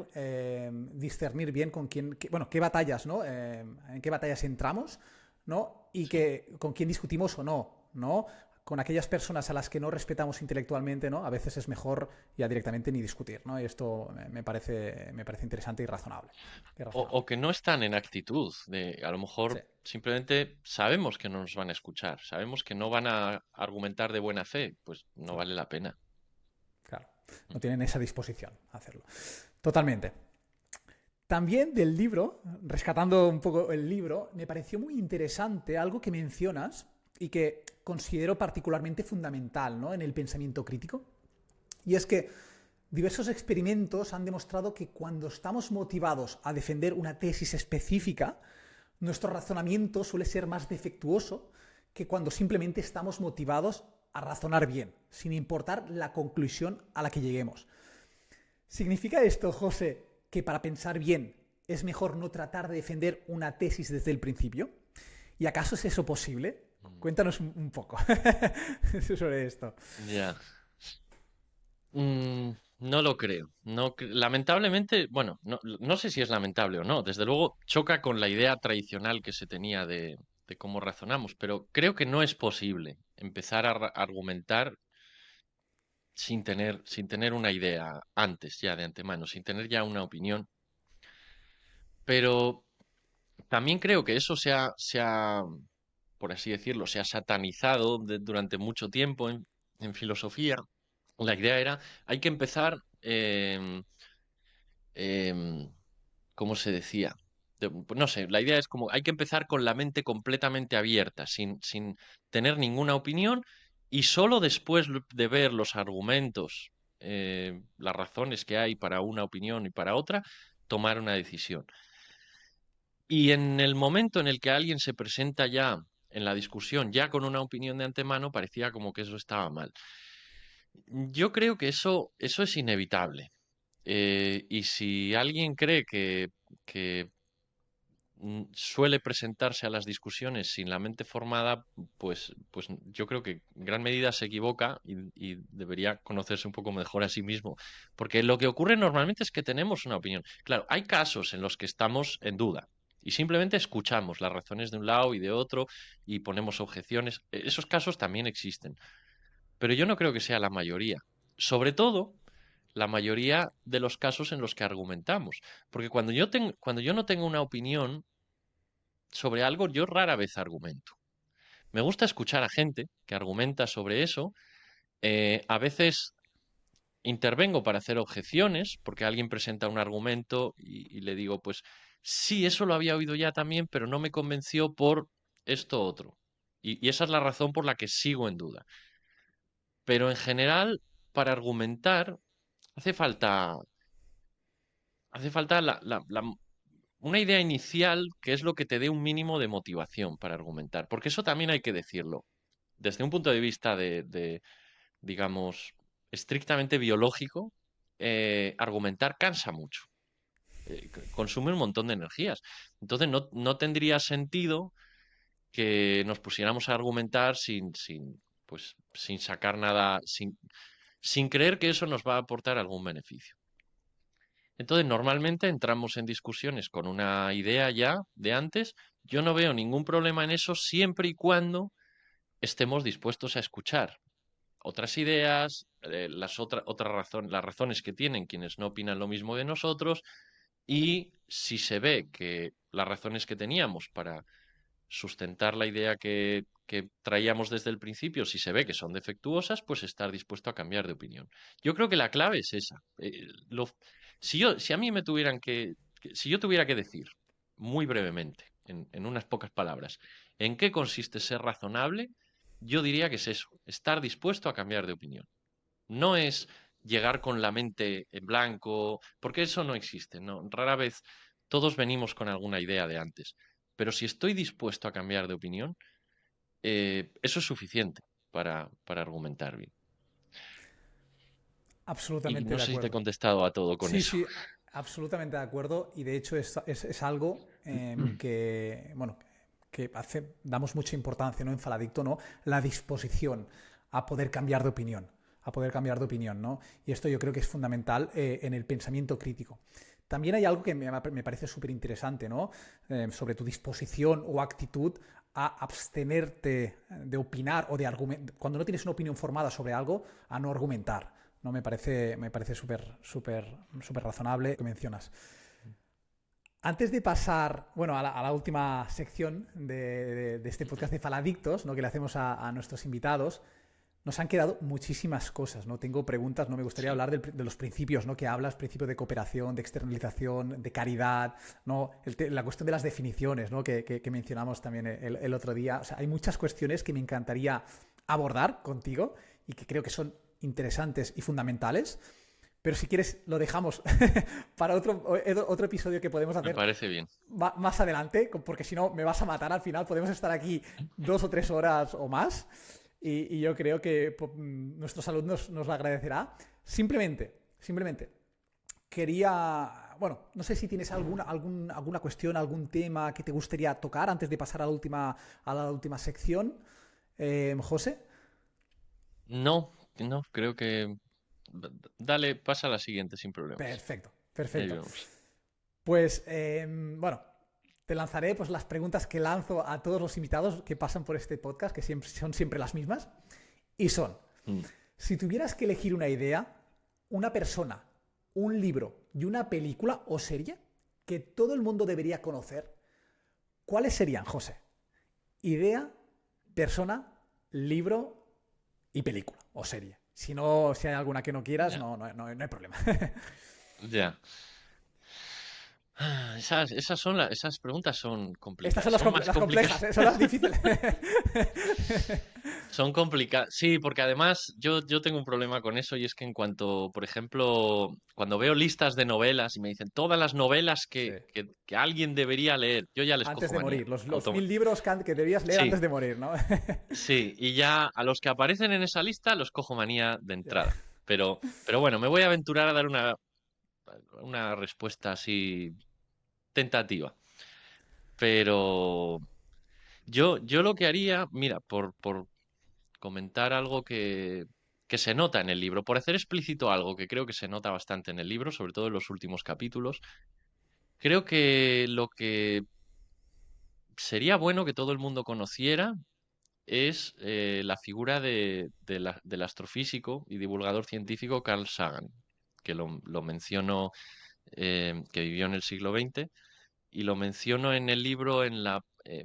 discernir bien con quién, bueno, qué batallas, ¿no? En qué batallas entramos, ¿no? Y Sí. que con quién discutimos o no, ¿no? Con aquellas personas a las que no respetamos intelectualmente, ¿no? A veces es mejor ya directamente ni discutir, ¿no? Y esto me parece interesante y razonable. Y O razonable. que no están en actitud de, a lo mejor Sí, simplemente sabemos que no nos van a escuchar, sabemos que no van a argumentar de buena fe, pues no claro, vale la pena. claro. Mm. No tienen esa disposición a hacerlo. Totalmente. También del libro, rescatando un poco el libro, me pareció muy interesante algo que mencionas y que considero particularmente fundamental, ¿no? En el pensamiento crítico. Y es que diversos experimentos han demostrado que cuando estamos motivados a defender una tesis específica, nuestro razonamiento suele ser más defectuoso que cuando simplemente estamos motivados a razonar bien, sin importar la conclusión a la que lleguemos. ¿Significa esto, José, que para pensar bien es mejor no tratar de defender una tesis desde el principio? ¿Y acaso es eso posible? Mm. Cuéntanos un poco sobre esto. Ya. No lo creo. Lamentablemente, bueno, no sé si es lamentable o no. Desde luego choca con la idea tradicional que se tenía de cómo razonamos, pero creo que no es posible empezar a argumentar sin tener una idea antes, ya de antemano, sin tener ya una opinión. Pero también creo que eso por así decirlo, se ha satanizado durante mucho tiempo en filosofía. La idea era, hay que empezar, em, ¿cómo se decía? Pues no sé, la idea es como, hay que empezar con la mente completamente abierta, sin tener ninguna opinión y solo después de ver los argumentos, las razones que hay para una opinión y para otra, tomar una decisión. Y en el momento en el que alguien se presenta ya en la discusión, ya con una opinión de antemano, parecía como que eso estaba mal. Yo creo que eso es inevitable. Y si alguien cree que suele presentarse a las discusiones sin la mente formada, pues yo creo que en gran medida se equivoca y debería conocerse un poco mejor a sí mismo. Porque lo que ocurre normalmente es que tenemos una opinión. Claro, hay casos en los que estamos en duda y simplemente escuchamos las razones de un lado y de otro y ponemos objeciones. Esos casos también existen, pero yo no creo que sea la mayoría. Sobre todo, la mayoría de los casos en los que argumentamos. Porque cuando yo no tengo una opinión sobre algo, yo rara vez argumento. Me gusta escuchar a gente que argumenta sobre eso. A veces intervengo para hacer objeciones, porque alguien presenta un argumento y le digo, pues sí, eso lo había oído ya también, pero no me convenció por esto otro. Y esa es la razón por la que sigo en duda. Pero en general, para argumentar, hace falta, hace falta una idea inicial que es lo que te dé un mínimo de motivación para argumentar. Porque eso también hay que decirlo. Desde un punto de vista digamos, estrictamente biológico, argumentar cansa mucho, consume un montón de energías. Entonces no tendría sentido que nos pusiéramos a argumentar sin sacar nada, sin creer que eso nos va a aportar algún beneficio. Entonces, normalmente entramos en discusiones con una idea ya de antes. Yo no veo ningún problema en eso siempre y cuando estemos dispuestos a escuchar otras ideas, las razones que tienen quienes no opinan lo mismo de nosotros, y si se ve que las razones que teníamos para sustentar la idea que traíamos desde el principio, si se ve que son defectuosas, pues estar dispuesto a cambiar de opinión. Yo creo que la clave es esa. Si a mí si yo tuviera que decir muy brevemente, en unas pocas palabras, en qué consiste ser razonable, yo diría que es eso, estar dispuesto a cambiar de opinión. No es llegar con la mente en blanco, porque eso no existe, ¿no? Rara vez todos venimos con alguna idea de antes, pero si estoy dispuesto a cambiar de opinión, eso es suficiente, para argumentar bien. Y Absolutamente no de sé si te he acuerdo. contestado a todo con Sí, eso. sí, absolutamente de acuerdo. Y de hecho es algo que, bueno, damos mucha importancia, ¿no? En Faladicto, ¿no? La disposición a poder cambiar de opinión. A poder cambiar de opinión, ¿no? Y esto yo creo que es fundamental en el pensamiento crítico. También hay algo que me parece súper interesante, ¿no? Sobre tu disposición o actitud a abstenerte de opinar o de argumentar. Cuando no tienes una opinión formada sobre algo, a no argumentar. No me parece súper razonable lo que mencionas. Antes de pasar, bueno, a la última sección de este podcast de Faladictos, ¿no? Que le hacemos a nuestros invitados, nos han quedado muchísimas cosas, ¿no? Tengo preguntas, ¿no? Me gustaría Sí. hablar de los principios, ¿no? Que hablas, principio de cooperación, de externalización, de caridad, ¿no? La cuestión de las definiciones, ¿no? Que mencionamos también el otro día. O sea, hay muchas cuestiones que me encantaría abordar contigo y que creo que son interesantes y fundamentales. Pero si quieres, lo dejamos para otro episodio que podemos Me hacer parece bien. más adelante, porque si no me vas a matar al final. Podemos estar aquí 2 o 3 horas o más. Y yo creo que nuestros alumnos nos lo agradecerá. Simplemente, quería, bueno, no sé si tienes alguna cuestión, algún tema que te gustaría tocar antes de pasar a la última sección, José. No, no, creo que... Dale, pasa a la siguiente sin problemas. Perfecto, Y ahí perfecto. vemos. Pues, bueno, te lanzaré pues, las preguntas que lanzo a todos los invitados que pasan por este podcast, que son siempre las mismas. Y son, Mm. si tuvieras que elegir una idea, una persona, un libro y una película o serie que todo el mundo debería conocer, ¿cuáles serían, José? Idea, persona, libro y película o serie. Si hay alguna que no quieras, Ya, no hay problema. ya. Esas preguntas son Estas son complicadas, son más las complejas, complicadas. son las difíciles. Son complicadas. Sí, porque además yo tengo un problema con eso y es que en cuanto, por ejemplo, cuando veo listas de novelas y me dicen todas las novelas Sí. que alguien debería leer, yo ya les Antes cojo de manía. morir, los 1000 libros que debías leer Sí, antes de morir, ¿no? sí, y ya a los que aparecen en esa lista los cojo manía de Ya. entrada. Pero bueno, me voy a aventurar a dar una respuesta así tentativa. Pero yo lo que haría, mira, por comentar algo que se nota en el libro, por hacer explícito algo que creo que se nota bastante en el libro, sobre todo en los últimos capítulos, creo que lo que sería bueno que todo el mundo conociera es la figura del astrofísico y divulgador científico Carl Sagan, que lo menciono, que vivió en el siglo XX, y lo menciono en el libro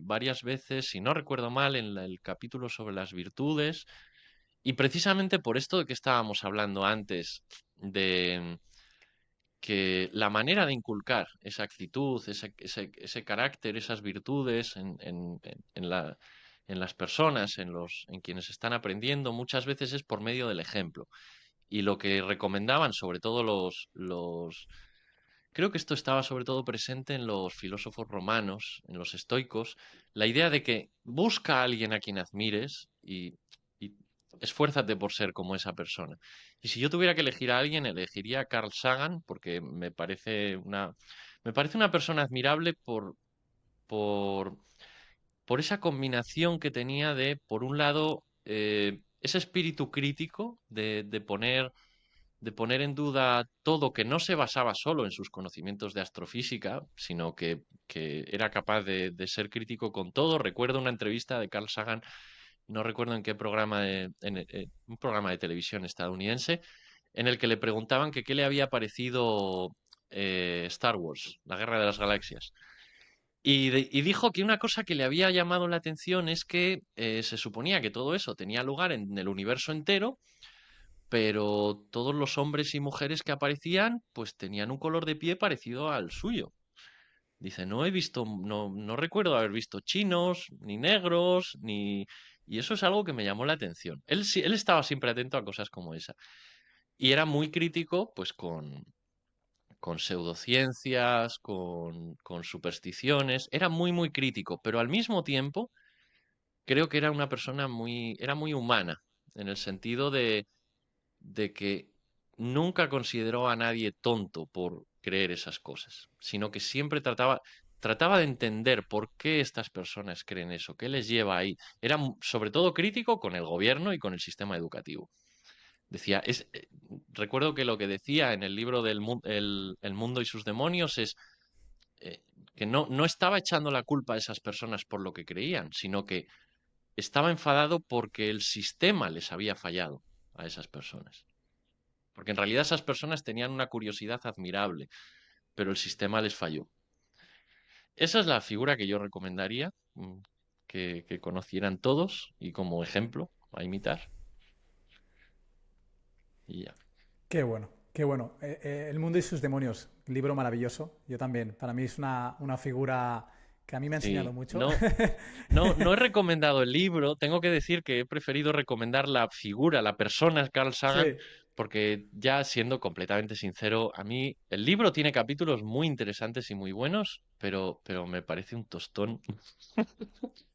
varias veces, si no recuerdo mal, el capítulo sobre las virtudes. Y precisamente por esto de que estábamos hablando antes, de que la manera de inculcar esa actitud, ese carácter, esas virtudes en las personas, en quienes están aprendiendo, muchas veces es por medio del ejemplo. Y lo que recomendaban, sobre todo creo que esto estaba sobre todo presente en los filósofos romanos, en los estoicos, la idea de que busca a alguien a quien admires y esfuérzate por ser como esa persona. Y si yo tuviera que elegir a alguien, elegiría a Carl Sagan porque me parece una persona admirable por, por esa combinación que tenía de, por un lado, ese espíritu crítico de poner en duda todo, que no se basaba solo en sus conocimientos de astrofísica, sino que era capaz de ser crítico con todo. Recuerdo una entrevista de Carl Sagan, no recuerdo en qué programa, un programa de televisión estadounidense, en el que le preguntaban que qué le había parecido Star Wars, la Guerra de las Galaxias. Y dijo que una cosa que le había llamado la atención es que se suponía que todo eso tenía lugar en el universo entero, pero todos los hombres y mujeres que aparecían, pues tenían un color de piel parecido al suyo. Dice, no recuerdo haber visto chinos, ni negros, ni... Y eso es algo que me llamó la atención. Él estaba siempre atento a cosas como esa. Y era muy crítico, pues, con pseudociencias, con supersticiones. Era muy, muy crítico, pero al mismo tiempo creo que era una persona era muy humana, en el sentido de que nunca consideró a nadie tonto por creer esas cosas, sino que siempre trataba de entender por qué estas personas creen eso, qué les lleva ahí. Era sobre todo crítico con el gobierno y con el sistema educativo. Decía, recuerdo que lo que decía en el libro El mundo y sus demonios es eh, que no estaba echando la culpa a esas personas por lo que creían, sino que estaba enfadado porque el sistema les había fallado a esas personas. Porque en realidad esas personas tenían una curiosidad admirable, pero el sistema les falló. Esa es la figura que yo recomendaría que conocieran todos y como ejemplo a imitar. Y ya. Qué bueno, qué bueno. El mundo y sus demonios, libro maravilloso. Yo también. Para mí es una figura que a mí me ha enseñado Sí, mucho. no he recomendado el libro. Tengo que decir que he preferido recomendar la figura, la persona Carl Sagan, Sí, porque ya siendo completamente sincero, a mí el libro tiene capítulos muy interesantes y muy buenos, pero me parece un tostón.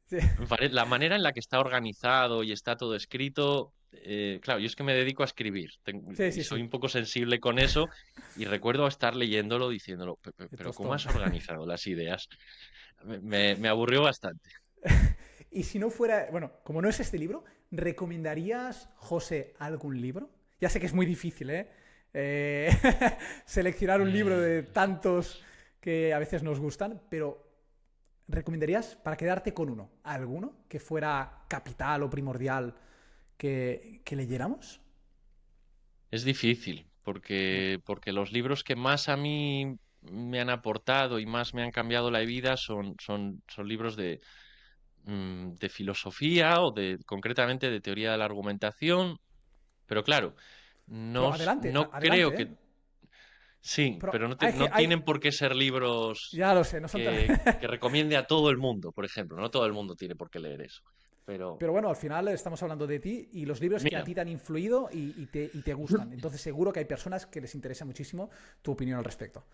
sí, La manera en la que está organizado y está todo escrito, claro, yo es que me dedico a escribir sí, y sí, soy sí. un poco sensible con eso y recuerdo estar leyéndolo diciéndolo, Qué pero ¿cómo tostón. has organizado las ideas? Me aburrió bastante. Y si no fuera, bueno, como no es este libro, ¿recomendarías, José, algún libro? Ya sé que es muy difícil, ¿eh? Eh, seleccionar un libro de tantos que a veces nos gustan, pero ¿recomendarías para quedarte con uno, alguno que fuera capital o primordial que leyéramos? Es difícil, porque los libros que más a mí me han aportado y más me han cambiado la vida son libros de filosofía o concretamente de teoría de la argumentación. Pero claro, Pero adelante, no creo adelante, ¿eh? que... Sí, Pero pero hay, no hay, tienen por qué ser libros ya lo sé, no son tan... que recomiende a todo el mundo, por ejemplo. No todo el mundo tiene por qué leer eso. Pero Pero bueno, al final estamos hablando de ti y los libros que a mira, ti te han influido y te gustan. Entonces seguro que hay personas que les interesa muchísimo tu opinión al respecto.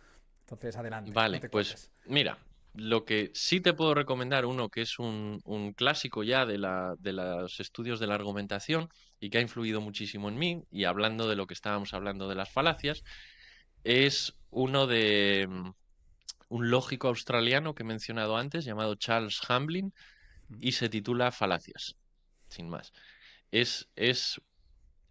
Entonces adelante, no vale, te pues cortes. mira, lo que sí te puedo recomendar, uno que es un clásico ya de los estudios de la argumentación y que ha influido muchísimo en mí, y hablando de lo que estábamos hablando de las falacias, es uno de un lógico australiano que he mencionado antes, llamado Charles Hamblin, y se titula Falacias, sin más. Es, es,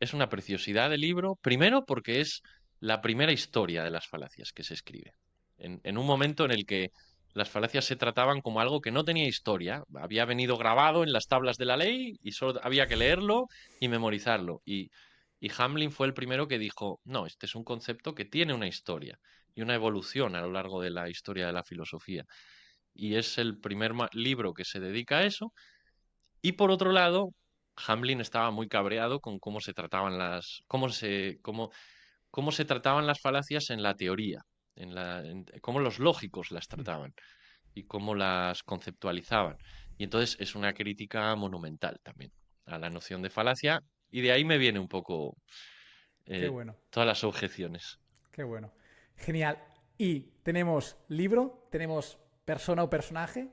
es una preciosidad de libro, primero porque es la primera historia de las falacias que se escribe. En un momento en el que las falacias se trataban como algo que no tenía historia, había venido grabado en las tablas de la ley y solo había que leerlo y memorizarlo. Y Hamlin fue el primero que dijo, no, este es un concepto que tiene una historia y una evolución a lo largo de la historia de la filosofía. Y es el primer libro que se dedica a eso. Y por otro lado, Hamlin estaba muy cabreado con cómo se trataban cómo se trataban las falacias en la teoría, cómo los lógicos las trataban y cómo las conceptualizaban. Y entonces es una crítica monumental también a la noción de falacia, y de ahí me viene un poco Qué eh, bueno, todas las objeciones. qué bueno. Genial. Y tenemos libro, tenemos persona o personaje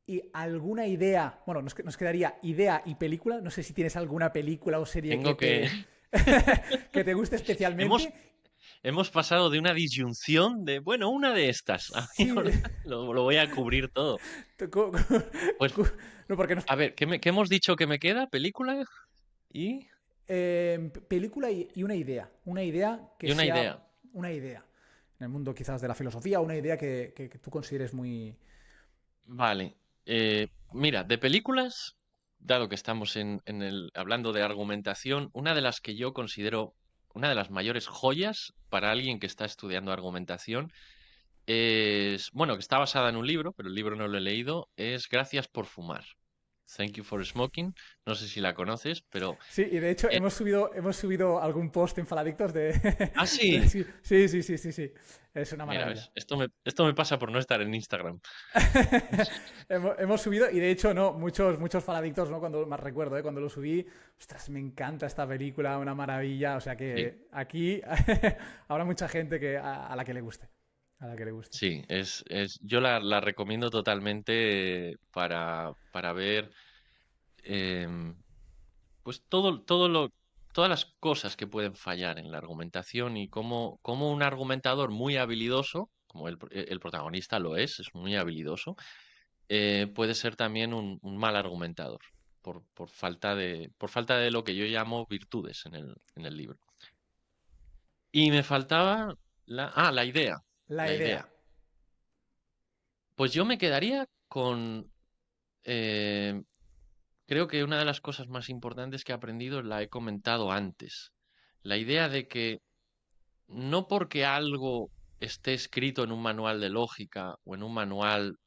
y alguna idea, bueno, nos quedaría idea y película. No sé si tienes alguna película o serie que Tengo que... que te guste Hemos, especialmente. hemos pasado de una disyunción de, bueno, una de estas. A mí Sí, ahora lo voy a cubrir todo. co- co- Pues, no, porque nos, a ver, qué hemos dicho que me queda? ¿Película? Y, película y una idea que y una sea idea. una idea en el mundo quizás de la filosofía, una idea que tú consideres muy... Vale. Mira, de películas, dado que estamos hablando de argumentación, una de las que yo considero una de las mayores joyas para alguien que está estudiando argumentación es, bueno, que está basada en un libro, pero el libro no lo he leído, es Gracias por fumar. Thank you for smoking. No sé si la conoces, pero... Sí, y de hecho eh, hemos subido algún post en Faladictos de, ah, sí. sí, sí, sí, sí, sí, sí. Es una Mira, maravilla. ves, esto me pasa por no estar en Instagram. hemos subido, y de hecho, no, muchos faladictos, ¿no? Cuando más recuerdo, ¿eh? Cuando lo subí, ostras, me encanta esta película, una maravilla. O sea Sí. que aquí habrá mucha gente a la que le guste. A la que le guste. Sí, yo la recomiendo totalmente para ver. em, pues todas las cosas que pueden fallar en la argumentación y cómo un argumentador muy habilidoso, como el protagonista lo es muy habilidoso, puede ser también un mal argumentador por falta de lo que yo llamo virtudes en el libro. Y me faltaba la idea, La la idea. idea. Pues yo me quedaría con, eh, creo que una de las cosas más importantes que he aprendido la he comentado antes. La idea de que no porque algo esté escrito en un manual de lógica o en un manual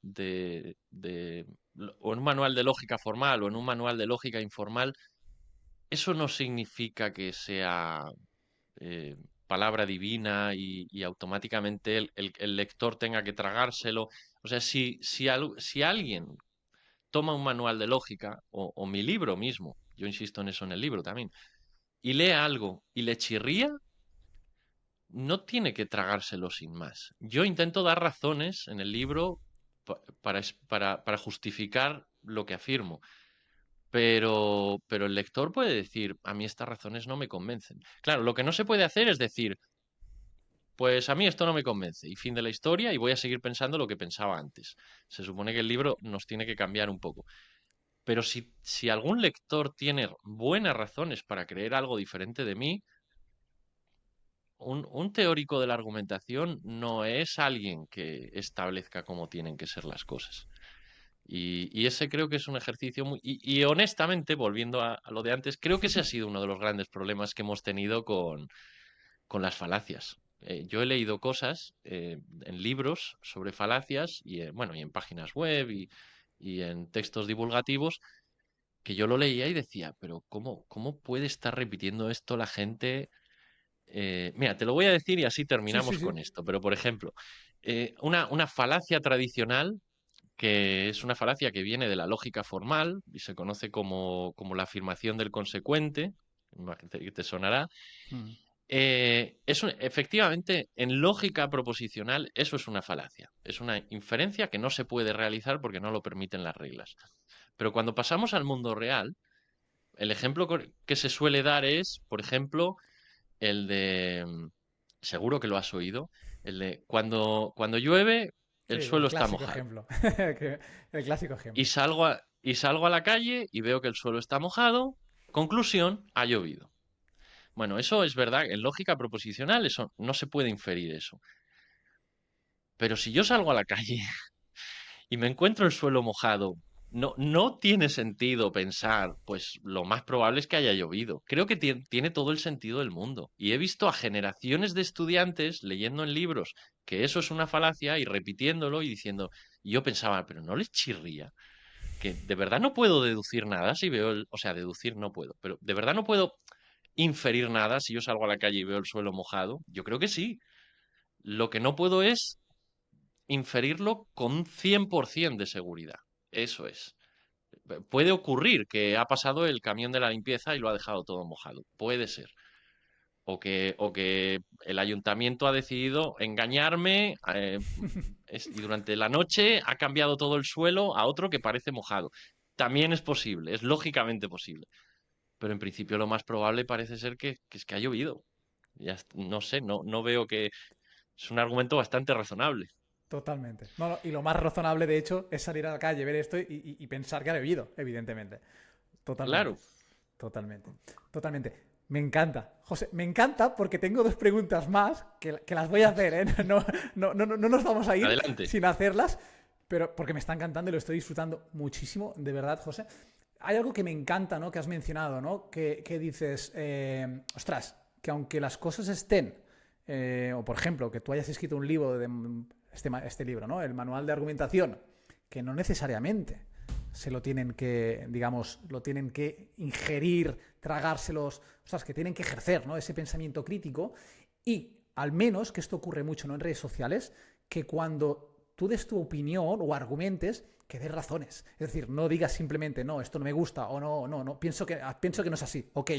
o en un manual de lógica formal o en un manual de lógica informal, eso no significa que sea eh, palabra divina y automáticamente el lector tenga que tragárselo. O sea, si alguien toma un manual de lógica o mi libro mismo, yo insisto en eso en el libro también, y lee algo y le chirría, no tiene que tragárselo sin más. Yo intento dar razones en el libro para justificar lo que afirmo, pero el lector puede decir, a mí estas razones no me convencen. Claro, lo que no se puede hacer es decir, pues a mí esto no me convence, y fin de la historia, y voy a seguir pensando lo que pensaba antes. Se supone que el libro nos tiene que cambiar un poco. Pero si algún lector tiene buenas razones para creer algo diferente de mí, un teórico de la argumentación no es alguien que establezca cómo tienen que ser las cosas. Y ese creo que es un ejercicio muy... Y honestamente, volviendo a lo de antes, creo que ese ha sido uno de los grandes problemas que hemos tenido con las falacias. Yo he leído cosas en libros sobre falacias y en páginas web y en textos divulgativos que yo lo leía y decía, pero ¿cómo puede estar repitiendo esto la gente? Mira, te lo voy a decir y así Sí, sí, terminamos sí. con esto. Pero, por ejemplo, una falacia tradicional, que es una falacia que viene de la lógica formal y se conoce como la afirmación del consecuente, que te sonará. Mm. Efectivamente, en lógica proposicional, eso es una falacia. Es una inferencia que no se puede realizar porque no lo permiten las reglas. Pero cuando pasamos al mundo real, el ejemplo que se suele dar es, por ejemplo, el de, seguro que lo has oído, el de cuando llueve, Sí, el el suelo está clásico mojado. ejemplo. El clásico Y ejemplo. salgo a la calle y veo que el suelo está mojado. Conclusión, ha llovido. Bueno, eso es verdad, en lógica proposicional eso no se puede inferir eso. Pero si yo salgo a la calle y me encuentro el suelo mojado, no tiene sentido pensar, pues lo más probable es que haya llovido. Creo que tiene todo el sentido del mundo. Y he visto a generaciones de estudiantes leyendo en libros que eso es una falacia y repitiéndolo y diciendo, y yo pensaba, pero no les chirría, que de verdad no puedo deducir nada si veo o sea, deducir no puedo, pero de verdad no puedo inferir nada si yo salgo a la calle y veo el suelo mojado. Yo creo que sí. Lo que no puedo es inferirlo con un 100% de seguridad. Eso es. Puede ocurrir que ha pasado el camión de la limpieza y lo ha dejado todo mojado. Puede ser. O que el ayuntamiento ha decidido engañarme y durante la noche ha cambiado todo el suelo a otro que parece mojado. También es posible, es lógicamente posible. Pero en principio lo más probable parece ser que es que ha llovido. No sé, no veo que... Es un argumento bastante razonable. Totalmente. No, no, y lo más razonable, de hecho, es salir a la calle, ver esto y pensar que ha bebido, evidentemente. Totalmente. Claro, Totalmente. Totalmente. Me encanta. José, me encanta porque tengo dos preguntas más que las voy a hacer, ¿eh? No nos vamos a ir adelante. sin hacerlas, pero porque me está encantando y lo estoy disfrutando muchísimo, de verdad, José. Hay algo que me encanta, ¿no? Que has mencionado, ¿no? Que dices, ostras, que aunque las cosas estén, o por ejemplo, que tú hayas escrito un libro de este libro, ¿no? El manual de argumentación, que no necesariamente se lo tienen que, digamos, lo tienen que ingerir, tragárselos, o sea, que tienen que ejercer, ¿no? Ese pensamiento crítico y al menos, que esto ocurre mucho, ¿no? En redes sociales, que cuando tú des tu opinión o argumentes, que des razones. Es decir, no digas simplemente, no, esto no me gusta o no, pienso que no es así, ok,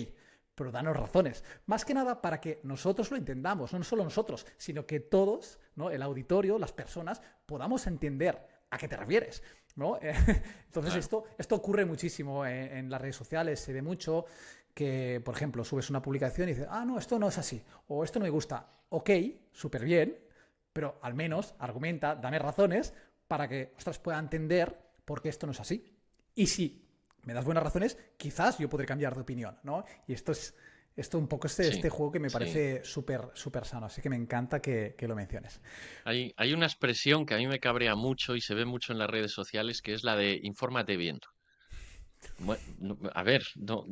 pero danos razones. Más que nada para que nosotros lo entendamos, no solo nosotros, sino que todos, ¿no? El auditorio, las personas, podamos entender a qué te refieres. ¿no? Entonces Claro, esto ocurre muchísimo en las redes sociales, se ve mucho que, por ejemplo, subes una publicación y dices, ah, no, esto no es así, o esto no me gusta. Ok, súper bien, pero al menos argumenta, dame razones para que, ostras, pueda entender por qué esto no es así. Y si me das buenas razones, quizás yo podré cambiar de opinión, ¿no? Y esto un poco sí, este juego que me sí. parece súper sano, así que me encanta que lo menciones. Hay una expresión que a mí me cabrea mucho y se ve mucho en las redes sociales, que es la de infórmate bien. A ver, no,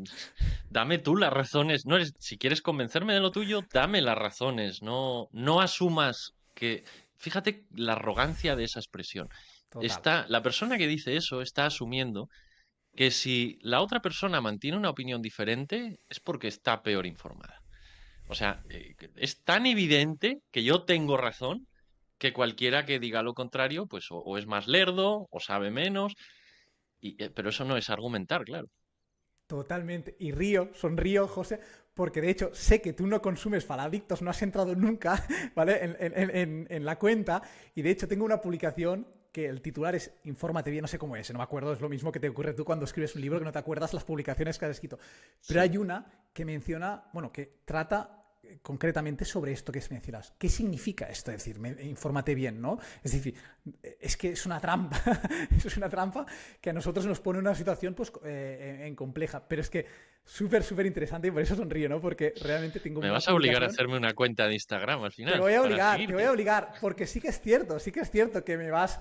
dame tú las razones. No eres, si quieres convencerme de lo tuyo, dame las razones. No, no asumas que. Fíjate la arrogancia de esa expresión. Total. La persona que dice eso está asumiendo que si la otra persona mantiene una opinión diferente es porque está peor informada. O sea, es tan evidente que yo tengo razón que cualquiera que diga lo contrario, pues o es más lerdo o sabe menos, pero eso no es argumentar, claro. Totalmente. Y sonrío, José, porque de hecho sé que tú no consumes Faladictos, no has entrado nunca, ¿vale? En la cuenta. Y de hecho tengo una publicación que el titular es Infórmate bien, no sé cómo es, no me acuerdo, es lo mismo que te ocurre tú cuando escribes un libro que no te acuerdas las publicaciones que has escrito. Pero Sí. hay una que menciona, bueno, que trata concretamente sobre esto que mencionas. ¿Qué significa esto? Es decir, infórmate bien, ¿no? Es decir, es que es una trampa, es una trampa que a nosotros nos pone en una situación pues en compleja, pero es que súper interesante y por eso sonrío, ¿no? Porque realmente tengo Me una vas a obligar a publicación. hacerme una cuenta de Instagram al final para Te voy a seguirte. obligar, porque sí que es cierto que me vas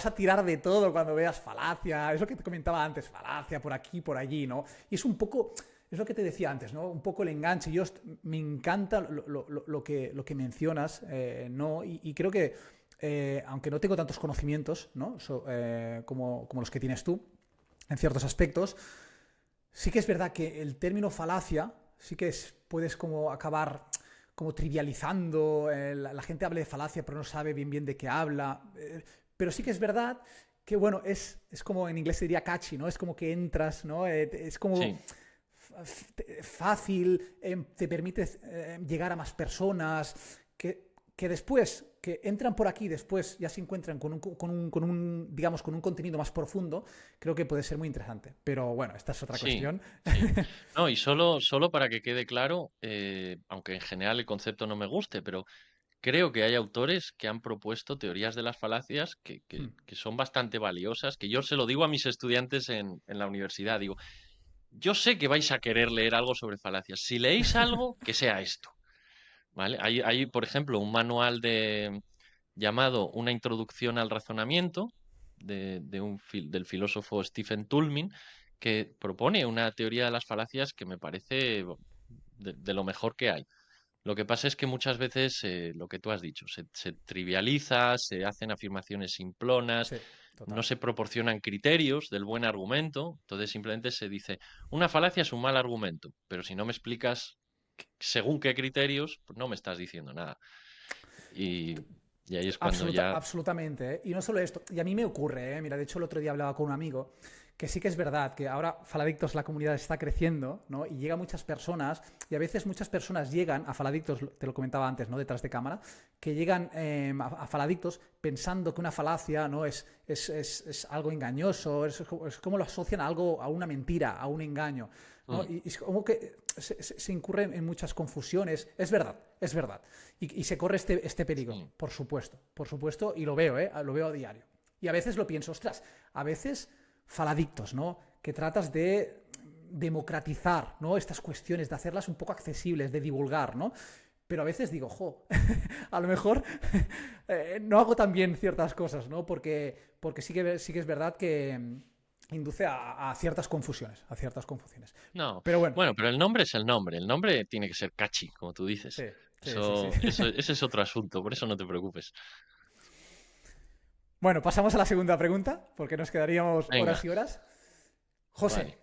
a tirar de todo cuando veas falacia, es lo que te comentaba antes, falacia por aquí, por allí, ¿no? Y es un poco, es lo que te decía antes, ¿no? Un poco el enganche. Me encanta lo que mencionas, ¿no? Y creo que, aunque no tengo tantos conocimientos, ¿no? Como los que tienes tú, en ciertos aspectos, sí que es verdad que el término falacia sí que puedes como acabar como trivializando, la gente habla de falacia pero no sabe bien de qué habla, pero sí que es verdad que bueno, es como en inglés se diría catchy, ¿no? Es como que entras, ¿no? Es como Sí, fácil, te permite llegar a más personas, que después, que entran por aquí, después ya se encuentran digamos, con un contenido más profundo, creo que puede ser muy interesante. Pero bueno, esta es otra sí, cuestión. sí. No, y solo para que quede claro, aunque en general el concepto no me guste, pero creo que hay autores que han propuesto teorías de las falacias que son bastante valiosas, que yo se lo digo a mis estudiantes en la universidad, digo, yo sé que vais a querer leer algo sobre falacias. Si leéis algo, que sea esto, ¿vale? Hay, por ejemplo, un manual llamado Una introducción al razonamiento del filósofo Stephen Toulmin, que propone una teoría de las falacias que me parece de lo mejor que hay. Lo que pasa es que muchas veces, lo que tú has dicho, se trivializa, se hacen afirmaciones simplonas, Sí, no total. se proporcionan criterios del buen argumento, entonces simplemente se dice, una falacia es un mal argumento, pero si no me explicas según qué criterios, pues no me estás diciendo nada. Y, y ahí es cuando ya. Absolutamente, ¿eh? Y no solo esto, y a mí me ocurre, ¿eh? Mira, de hecho el otro día hablaba con un amigo que sí que es verdad que ahora Faladictos la comunidad está creciendo, ¿no? Y llega muchas personas, y a veces muchas personas llegan a Faladictos, te lo comentaba antes, ¿no? Detrás de cámara, que llegan a Faladictos pensando que una falacia, ¿no? Es algo engañoso, es como lo asocian a algo, a una mentira, a un engaño, ¿no? Mm, Y es como que se incurre en muchas confusiones. Es verdad, es verdad. Y se corre este peligro, sí, por supuesto, y lo veo, ¿eh? Lo veo a diario. Y a veces lo pienso, ostras, a veces faladictos, ¿no? Que tratas de democratizar, ¿no? Estas cuestiones, de hacerlas un poco accesibles, de divulgar, ¿no? Pero a veces digo, jo, a lo mejor no hago tan bien ciertas cosas, ¿no? Porque sí que es verdad que induce a ciertas confusiones, a ciertas confusiones. no, Pero bueno, bueno, pero el nombre es el nombre tiene que ser catchy, como tú dices. sí, sí. Ese es otro asunto, por eso no te preocupes. Bueno, pasamos a la segunda pregunta, porque nos quedaríamos Venga, horas y horas. José, vale.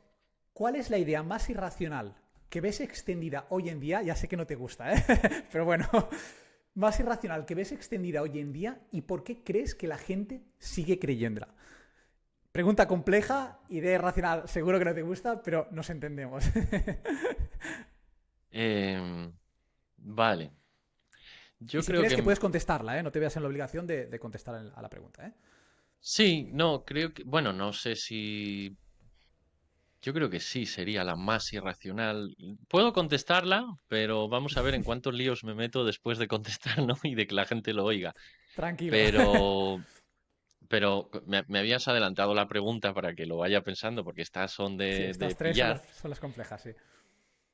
¿cuál es la idea más irracional que ves extendida hoy en día? Ya sé que no te gusta, ¿eh? Pero bueno, más irracional que ves extendida hoy en día y por qué crees que la gente sigue creyéndola. Pregunta compleja, idea irracional, seguro que no te gusta, pero nos entendemos. Em, vale, Y yo si creo quieres que que puedes contestarla, ¿eh? No te veas en la obligación de contestar a la pregunta, ¿eh? Sí, no, creo que, bueno, no sé si, yo creo que sí sería la más irracional. Puedo contestarla, pero vamos a ver en cuántos líos me meto después de contestar, ¿no? Y de que la gente lo oiga. Tranquilo. Pero, pero me habías adelantado la pregunta para que lo vaya pensando, porque estas son Sí, de estas tres son pillar. son las complejas, sí.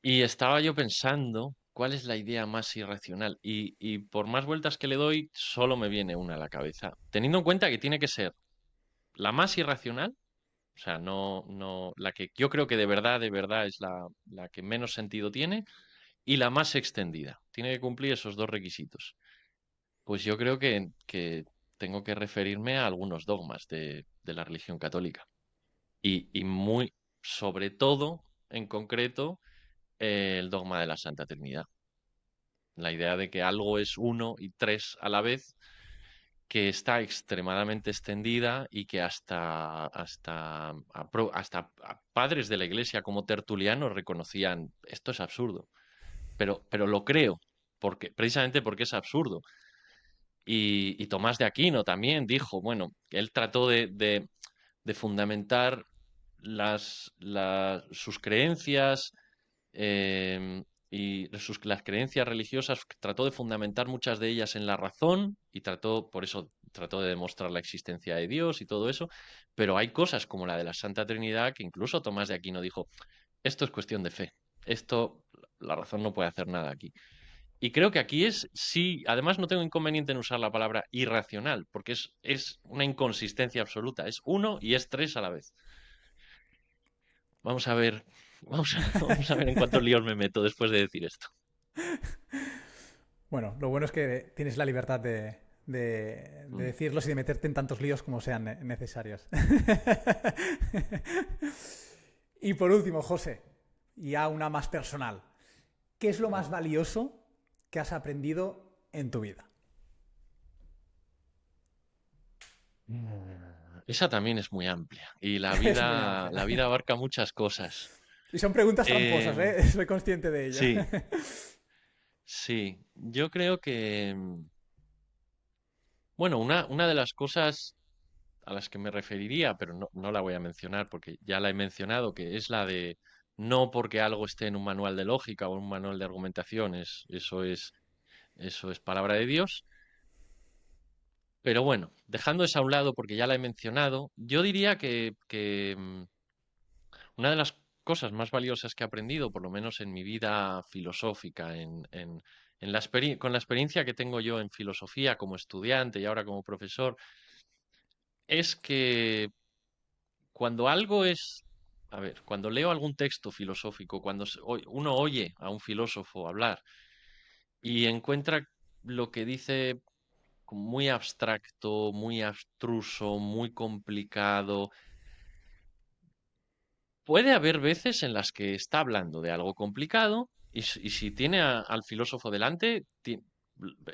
Y estaba yo pensando, ¿cuál es la idea más irracional? Y por más vueltas que le doy, solo me viene una a la cabeza. Teniendo en cuenta que tiene que ser la más irracional, o sea, la que yo creo que de verdad es la que menos sentido tiene, y la más extendida. Tiene que cumplir esos dos requisitos. Pues yo creo que tengo que referirme a algunos dogmas de la religión católica. Y muy, sobre todo, en concreto, el dogma de la Santa Trinidad. La idea de que algo es uno y tres a la vez, que está extremadamente extendida y que hasta padres de la Iglesia como Tertuliano reconocían esto es absurdo. Pero lo creo, precisamente porque es absurdo. Y Tomás de Aquino también dijo, bueno, él trató de fundamentar sus creencias eh, las creencias religiosas, trató de fundamentar muchas de ellas en la razón y por eso trató de demostrar la existencia de Dios y todo eso, pero hay cosas como la de la Santa Trinidad que incluso Tomás de Aquino dijo, esto es cuestión de fe, esto, la razón no puede hacer nada aquí. Y creo que aquí sí, además no tengo inconveniente en usar la palabra irracional, porque es una inconsistencia absoluta, es uno y es tres a la vez. Vamos a ver, vamos a ver en cuántos líos me meto después de decir esto. Bueno, lo bueno es que tienes la libertad de Mm. decirlos y de meterte en tantos líos como sean necesarios. Y por último, José, ya una más personal. ¿Qué es lo más valioso que has aprendido en tu vida? Esa también es muy amplia y Es muy amplia. la vida abarca muchas cosas. Y son preguntas tramposas, Em, ¿eh? Soy consciente de ello. sí, sí, yo creo que, bueno, una de las cosas a las que me referiría, pero no la voy a mencionar porque ya la he mencionado, que es la de no porque algo esté en un manual de lógica o en un manual de argumentación, eso es palabra de Dios. Pero bueno, dejando eso a un lado porque ya la he mencionado, yo diría que una de las cosas más valiosas que he aprendido, por lo menos en mi vida filosófica, con la experiencia que tengo yo en filosofía como estudiante y ahora como profesor, es que cuando algo es, a ver, cuando leo algún texto filosófico, uno oye a un filósofo hablar y encuentra lo que dice como muy abstracto, muy abstruso, muy complicado. Puede haber veces en las que está hablando de algo complicado y si tiene al filósofo delante,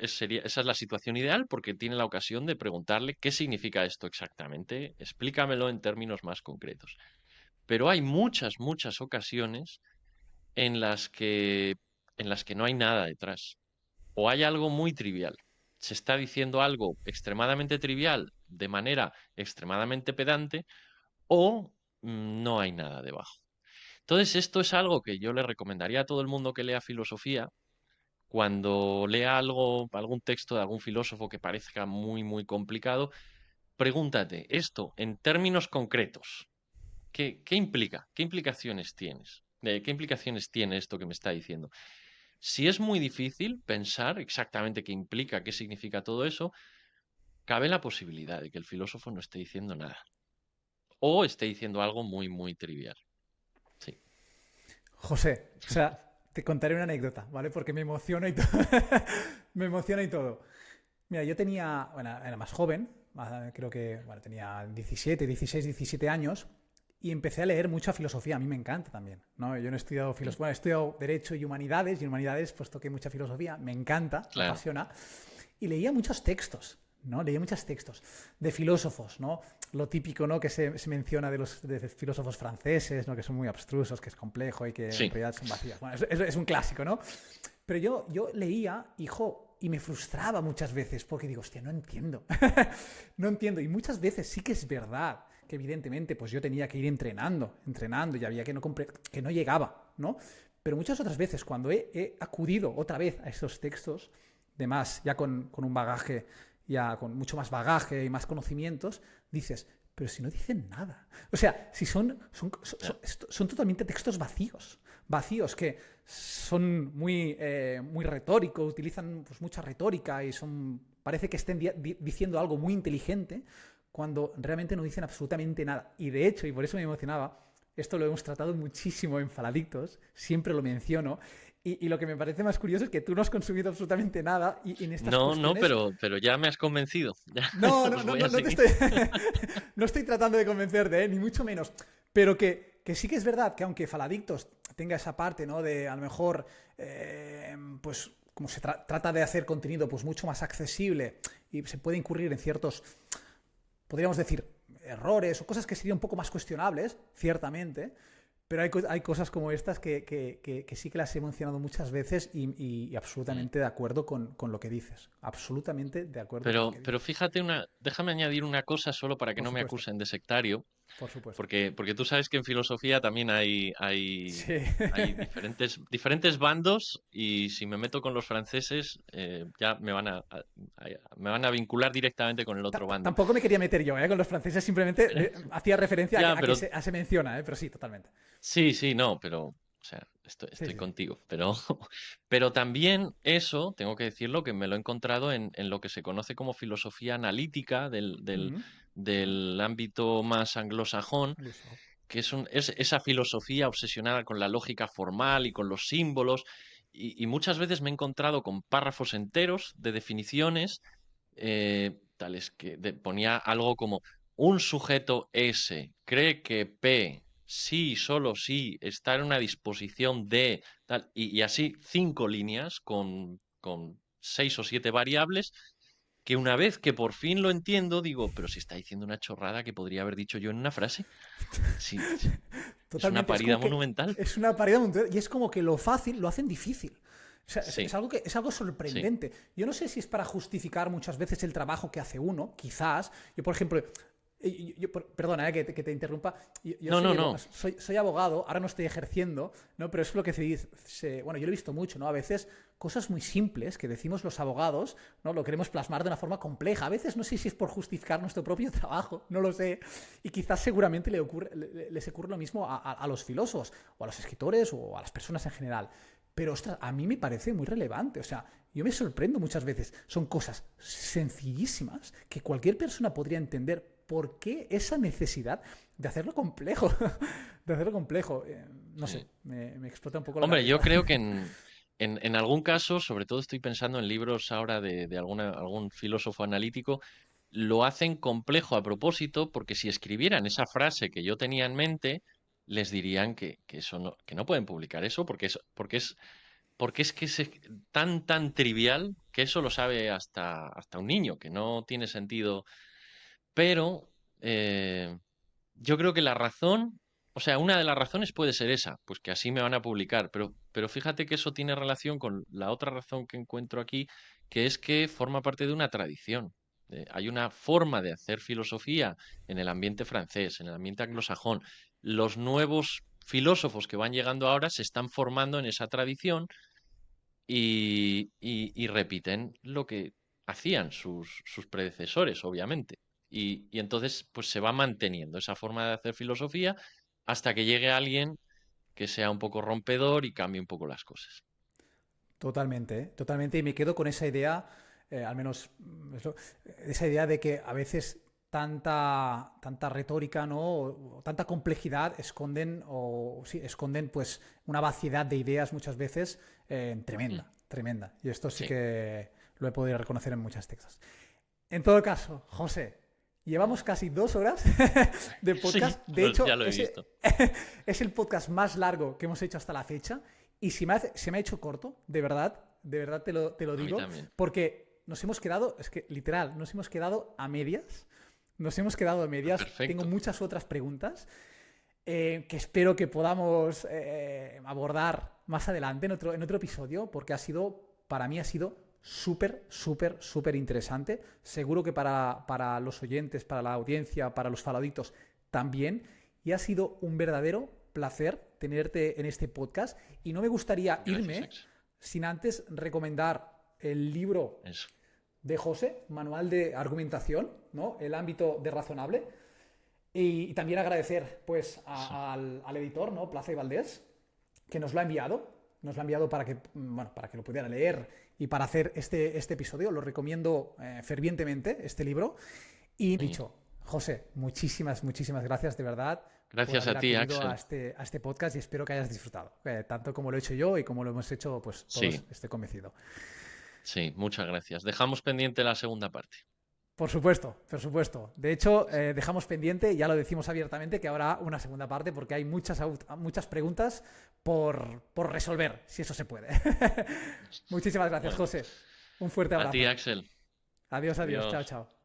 esa es la situación ideal porque tiene la ocasión de preguntarle qué significa esto exactamente, explícamelo en términos más concretos. Pero hay muchas, muchas ocasiones en en las que no hay nada detrás o hay algo muy trivial. Se está diciendo algo extremadamente trivial de manera extremadamente pedante o no hay nada debajo. Entonces, esto es algo que yo le recomendaría a todo el mundo que lea filosofía, cuando lea algún texto de algún filósofo que parezca muy, muy complicado, pregúntate, esto en términos concretos, ¿qué implica? ¿Qué implicaciones tienes? ¿Qué implicaciones tiene esto que me está diciendo? Si es muy difícil pensar exactamente qué implica, qué significa todo eso, cabe la posibilidad de que el filósofo no esté diciendo nada o esté diciendo algo muy, muy trivial. Sí. José, o sea, te contaré una anécdota, ¿vale? Porque me emociona y todo. Me emociona y todo. Mira, yo tenía, bueno, era más joven, creo que, bueno, tenía 17, 16, 17 años y empecé a leer mucha filosofía. A mí me encanta también, ¿no? Yo no he estudiado Mm, filosofía, bueno, he estudiado Derecho y en Humanidades pues toqué mucha filosofía, me encanta, me claro. apasiona y leía muchos textos, ¿no? Leía muchos textos de filósofos, ¿no? Lo típico, ¿no? Que se menciona de filósofos franceses, ¿no? Que son muy abstrusos, que es complejo y que en Sí. realidad son vacíos. Bueno, es un clásico, ¿no? Pero yo leía y, jo, y me frustraba muchas veces porque digo, hostia, no entiendo. No entiendo. Y muchas veces sí que es verdad que evidentemente pues yo tenía que ir entrenando y había que no llegaba, ¿no? Pero muchas otras veces cuando he acudido otra vez a esos textos, de más, ya con un bagaje, ya con mucho más bagaje y más conocimientos, dices, pero si no dicen nada. O sea, si son totalmente textos vacíos que son muy retóricos, utilizan pues, mucha retórica y parece que estén diciendo algo muy inteligente cuando realmente no dicen absolutamente nada. Y de hecho, y por eso me emocionaba, esto lo hemos tratado muchísimo en Faladictos, siempre lo menciono, y lo que me parece más curioso es que tú no has consumido absolutamente nada y en estas No, no, cuestiones pero ya me has convencido. Ya no, no, os no, voy no, a no te seguir. estoy. No estoy tratando de convencerte, ni mucho menos. Pero que sí que es verdad que aunque Faladictos tenga esa parte, ¿no? De a lo mejor, pues, como se trata de hacer contenido pues mucho más accesible y se puede incurrir en ciertos, podríamos decir, errores o cosas que serían un poco más cuestionables, ciertamente. Pero hay cosas como estas que sí que las he mencionado muchas veces y Mm. absolutamente de acuerdo con lo que dices. Absolutamente de acuerdo con lo que Pero dices. fíjate déjame añadir una cosa solo para que Por no me supuesto, acusen de sectario, por supuesto. porque tú sabes que en filosofía también Sí. hay diferentes bandos y si me meto con los franceses ya me van a vincular directamente con el otro bando. Tampoco me quería meter yo, con los franceses, simplemente hacía referencia Ya, pero se menciona, pero sí, totalmente. sí, sí, no, pero, o sea, Sí, estoy sí, sí. contigo, pero, pero también eso, tengo que decirlo, que me lo he encontrado en lo que se conoce como filosofía analítica Mm, del ámbito más anglosajón, incluso. que es esa filosofía obsesionada con la lógica formal y con los símbolos, y muchas veces me he encontrado con párrafos enteros de definiciones, tales que ponía algo como un sujeto S cree que P sí, solo sí, está en una disposición de tal, y así 5 líneas con 6 o 7 variables, que una vez que por fin lo entiendo, digo, pero si está diciendo una chorrada que podría haber dicho yo en una frase, si es una Totalmente, es parida como que monumental. es una pared mundial y es como que lo fácil lo hacen difícil. O sea, es Sí, algo es algo sí. sorprendente. Yo no sé si es para justificar muchas veces el trabajo que hace uno, quizás. Yo, por ejemplo, perdona que te interrumpa. Yo No, no, no. soy abogado, ahora no estoy ejerciendo, ¿no? Pero es lo que se dice. Bueno, yo lo he visto mucho, ¿no? A veces cosas muy simples que decimos los abogados, ¿no? Lo queremos plasmar de una forma compleja. A veces no sé si es por justificar nuestro propio trabajo, no lo sé. Y quizás seguramente les ocurre lo mismo a los filósofos, o a los escritores, o a las personas en general. Pero, ostras, a mí me parece muy relevante. O sea, yo me sorprendo muchas veces. Son cosas sencillísimas que cualquier persona podría entender. ¿Por qué esa necesidad de hacerlo complejo? De hacerlo complejo. No sé, Sí. me explota un poco la Hombre, yo cabeza. creo que en algún caso, sobre todo estoy pensando en libros ahora de algún filósofo analítico, lo hacen complejo a propósito, porque si escribieran esa frase que yo tenía en mente, les dirían que eso no, que no pueden publicar eso, porque es que es tan trivial que eso lo sabe hasta un niño, que no tiene sentido. Pero yo creo que la razón, o sea, una de las razones puede ser esa, pues que así me van a publicar, pero fíjate que eso tiene relación con la otra razón que encuentro aquí, que es que forma parte de una tradición. Hay una forma de hacer filosofía en el ambiente francés, en el ambiente anglosajón. Los nuevos filósofos que van llegando ahora se están formando en esa tradición y repiten lo que hacían sus predecesores, obviamente. Y entonces, pues se va manteniendo esa forma de hacer filosofía hasta que llegue alguien que sea un poco rompedor y cambie un poco las cosas. Totalmente, ¿eh? Totalmente. Y me quedo con esa idea, al menos esa idea de que a veces tanta retórica, ¿no? O tanta complejidad esconden, o sí, esconden pues una vaciedad de ideas muchas veces Mm. tremenda, tremenda. Y esto sí Sí, que lo he podido reconocer en muchas textos. En todo caso, José, llevamos casi 2 horas de sí, podcast. De hecho, ya lo he visto. es el podcast más largo que hemos hecho hasta la fecha. Y se me ha hecho corto, de verdad te lo A mí digo, también. porque nos hemos quedado, es que literal, nos hemos quedado a medias. Nos hemos quedado a Pues medias. Tengo perfecto. muchas otras preguntas que espero que podamos abordar más adelante en otro episodio, porque para mí ha sido súper, súper, súper interesante. Seguro que para los oyentes, para la audiencia, para los faladitos también. Y ha sido un verdadero placer tenerte en este podcast. Y no me gustaría Gracias, irme Axel. sin antes recomendar el libro Eso. de José, Manual de Argumentación, ¿no? El ámbito de razonable. Y también agradecer pues Sí. al editor, ¿no? Plaza y Valdés, que nos lo ha enviado. Nos lo ha enviado para que, bueno, para que lo pudiera leer y para hacer este episodio. Lo recomiendo fervientemente, este libro. Y Sí. dicho, José, muchísimas, muchísimas gracias de verdad por Gracias haber a ti, acudido Axel. a este podcast y espero que hayas disfrutado. Tanto como lo he hecho yo y como lo hemos hecho pues todos, Sí, estoy convencido. sí, muchas gracias. Dejamos pendiente la segunda parte. Por supuesto, por supuesto. De hecho, dejamos pendiente, ya lo decimos abiertamente, que habrá una segunda parte porque hay muchas preguntas por resolver, si eso se puede. Muchísimas gracias, Bueno, José. Un fuerte a ti, abrazo. Axel. Adiós, adiós. Chao, Adiós. chao.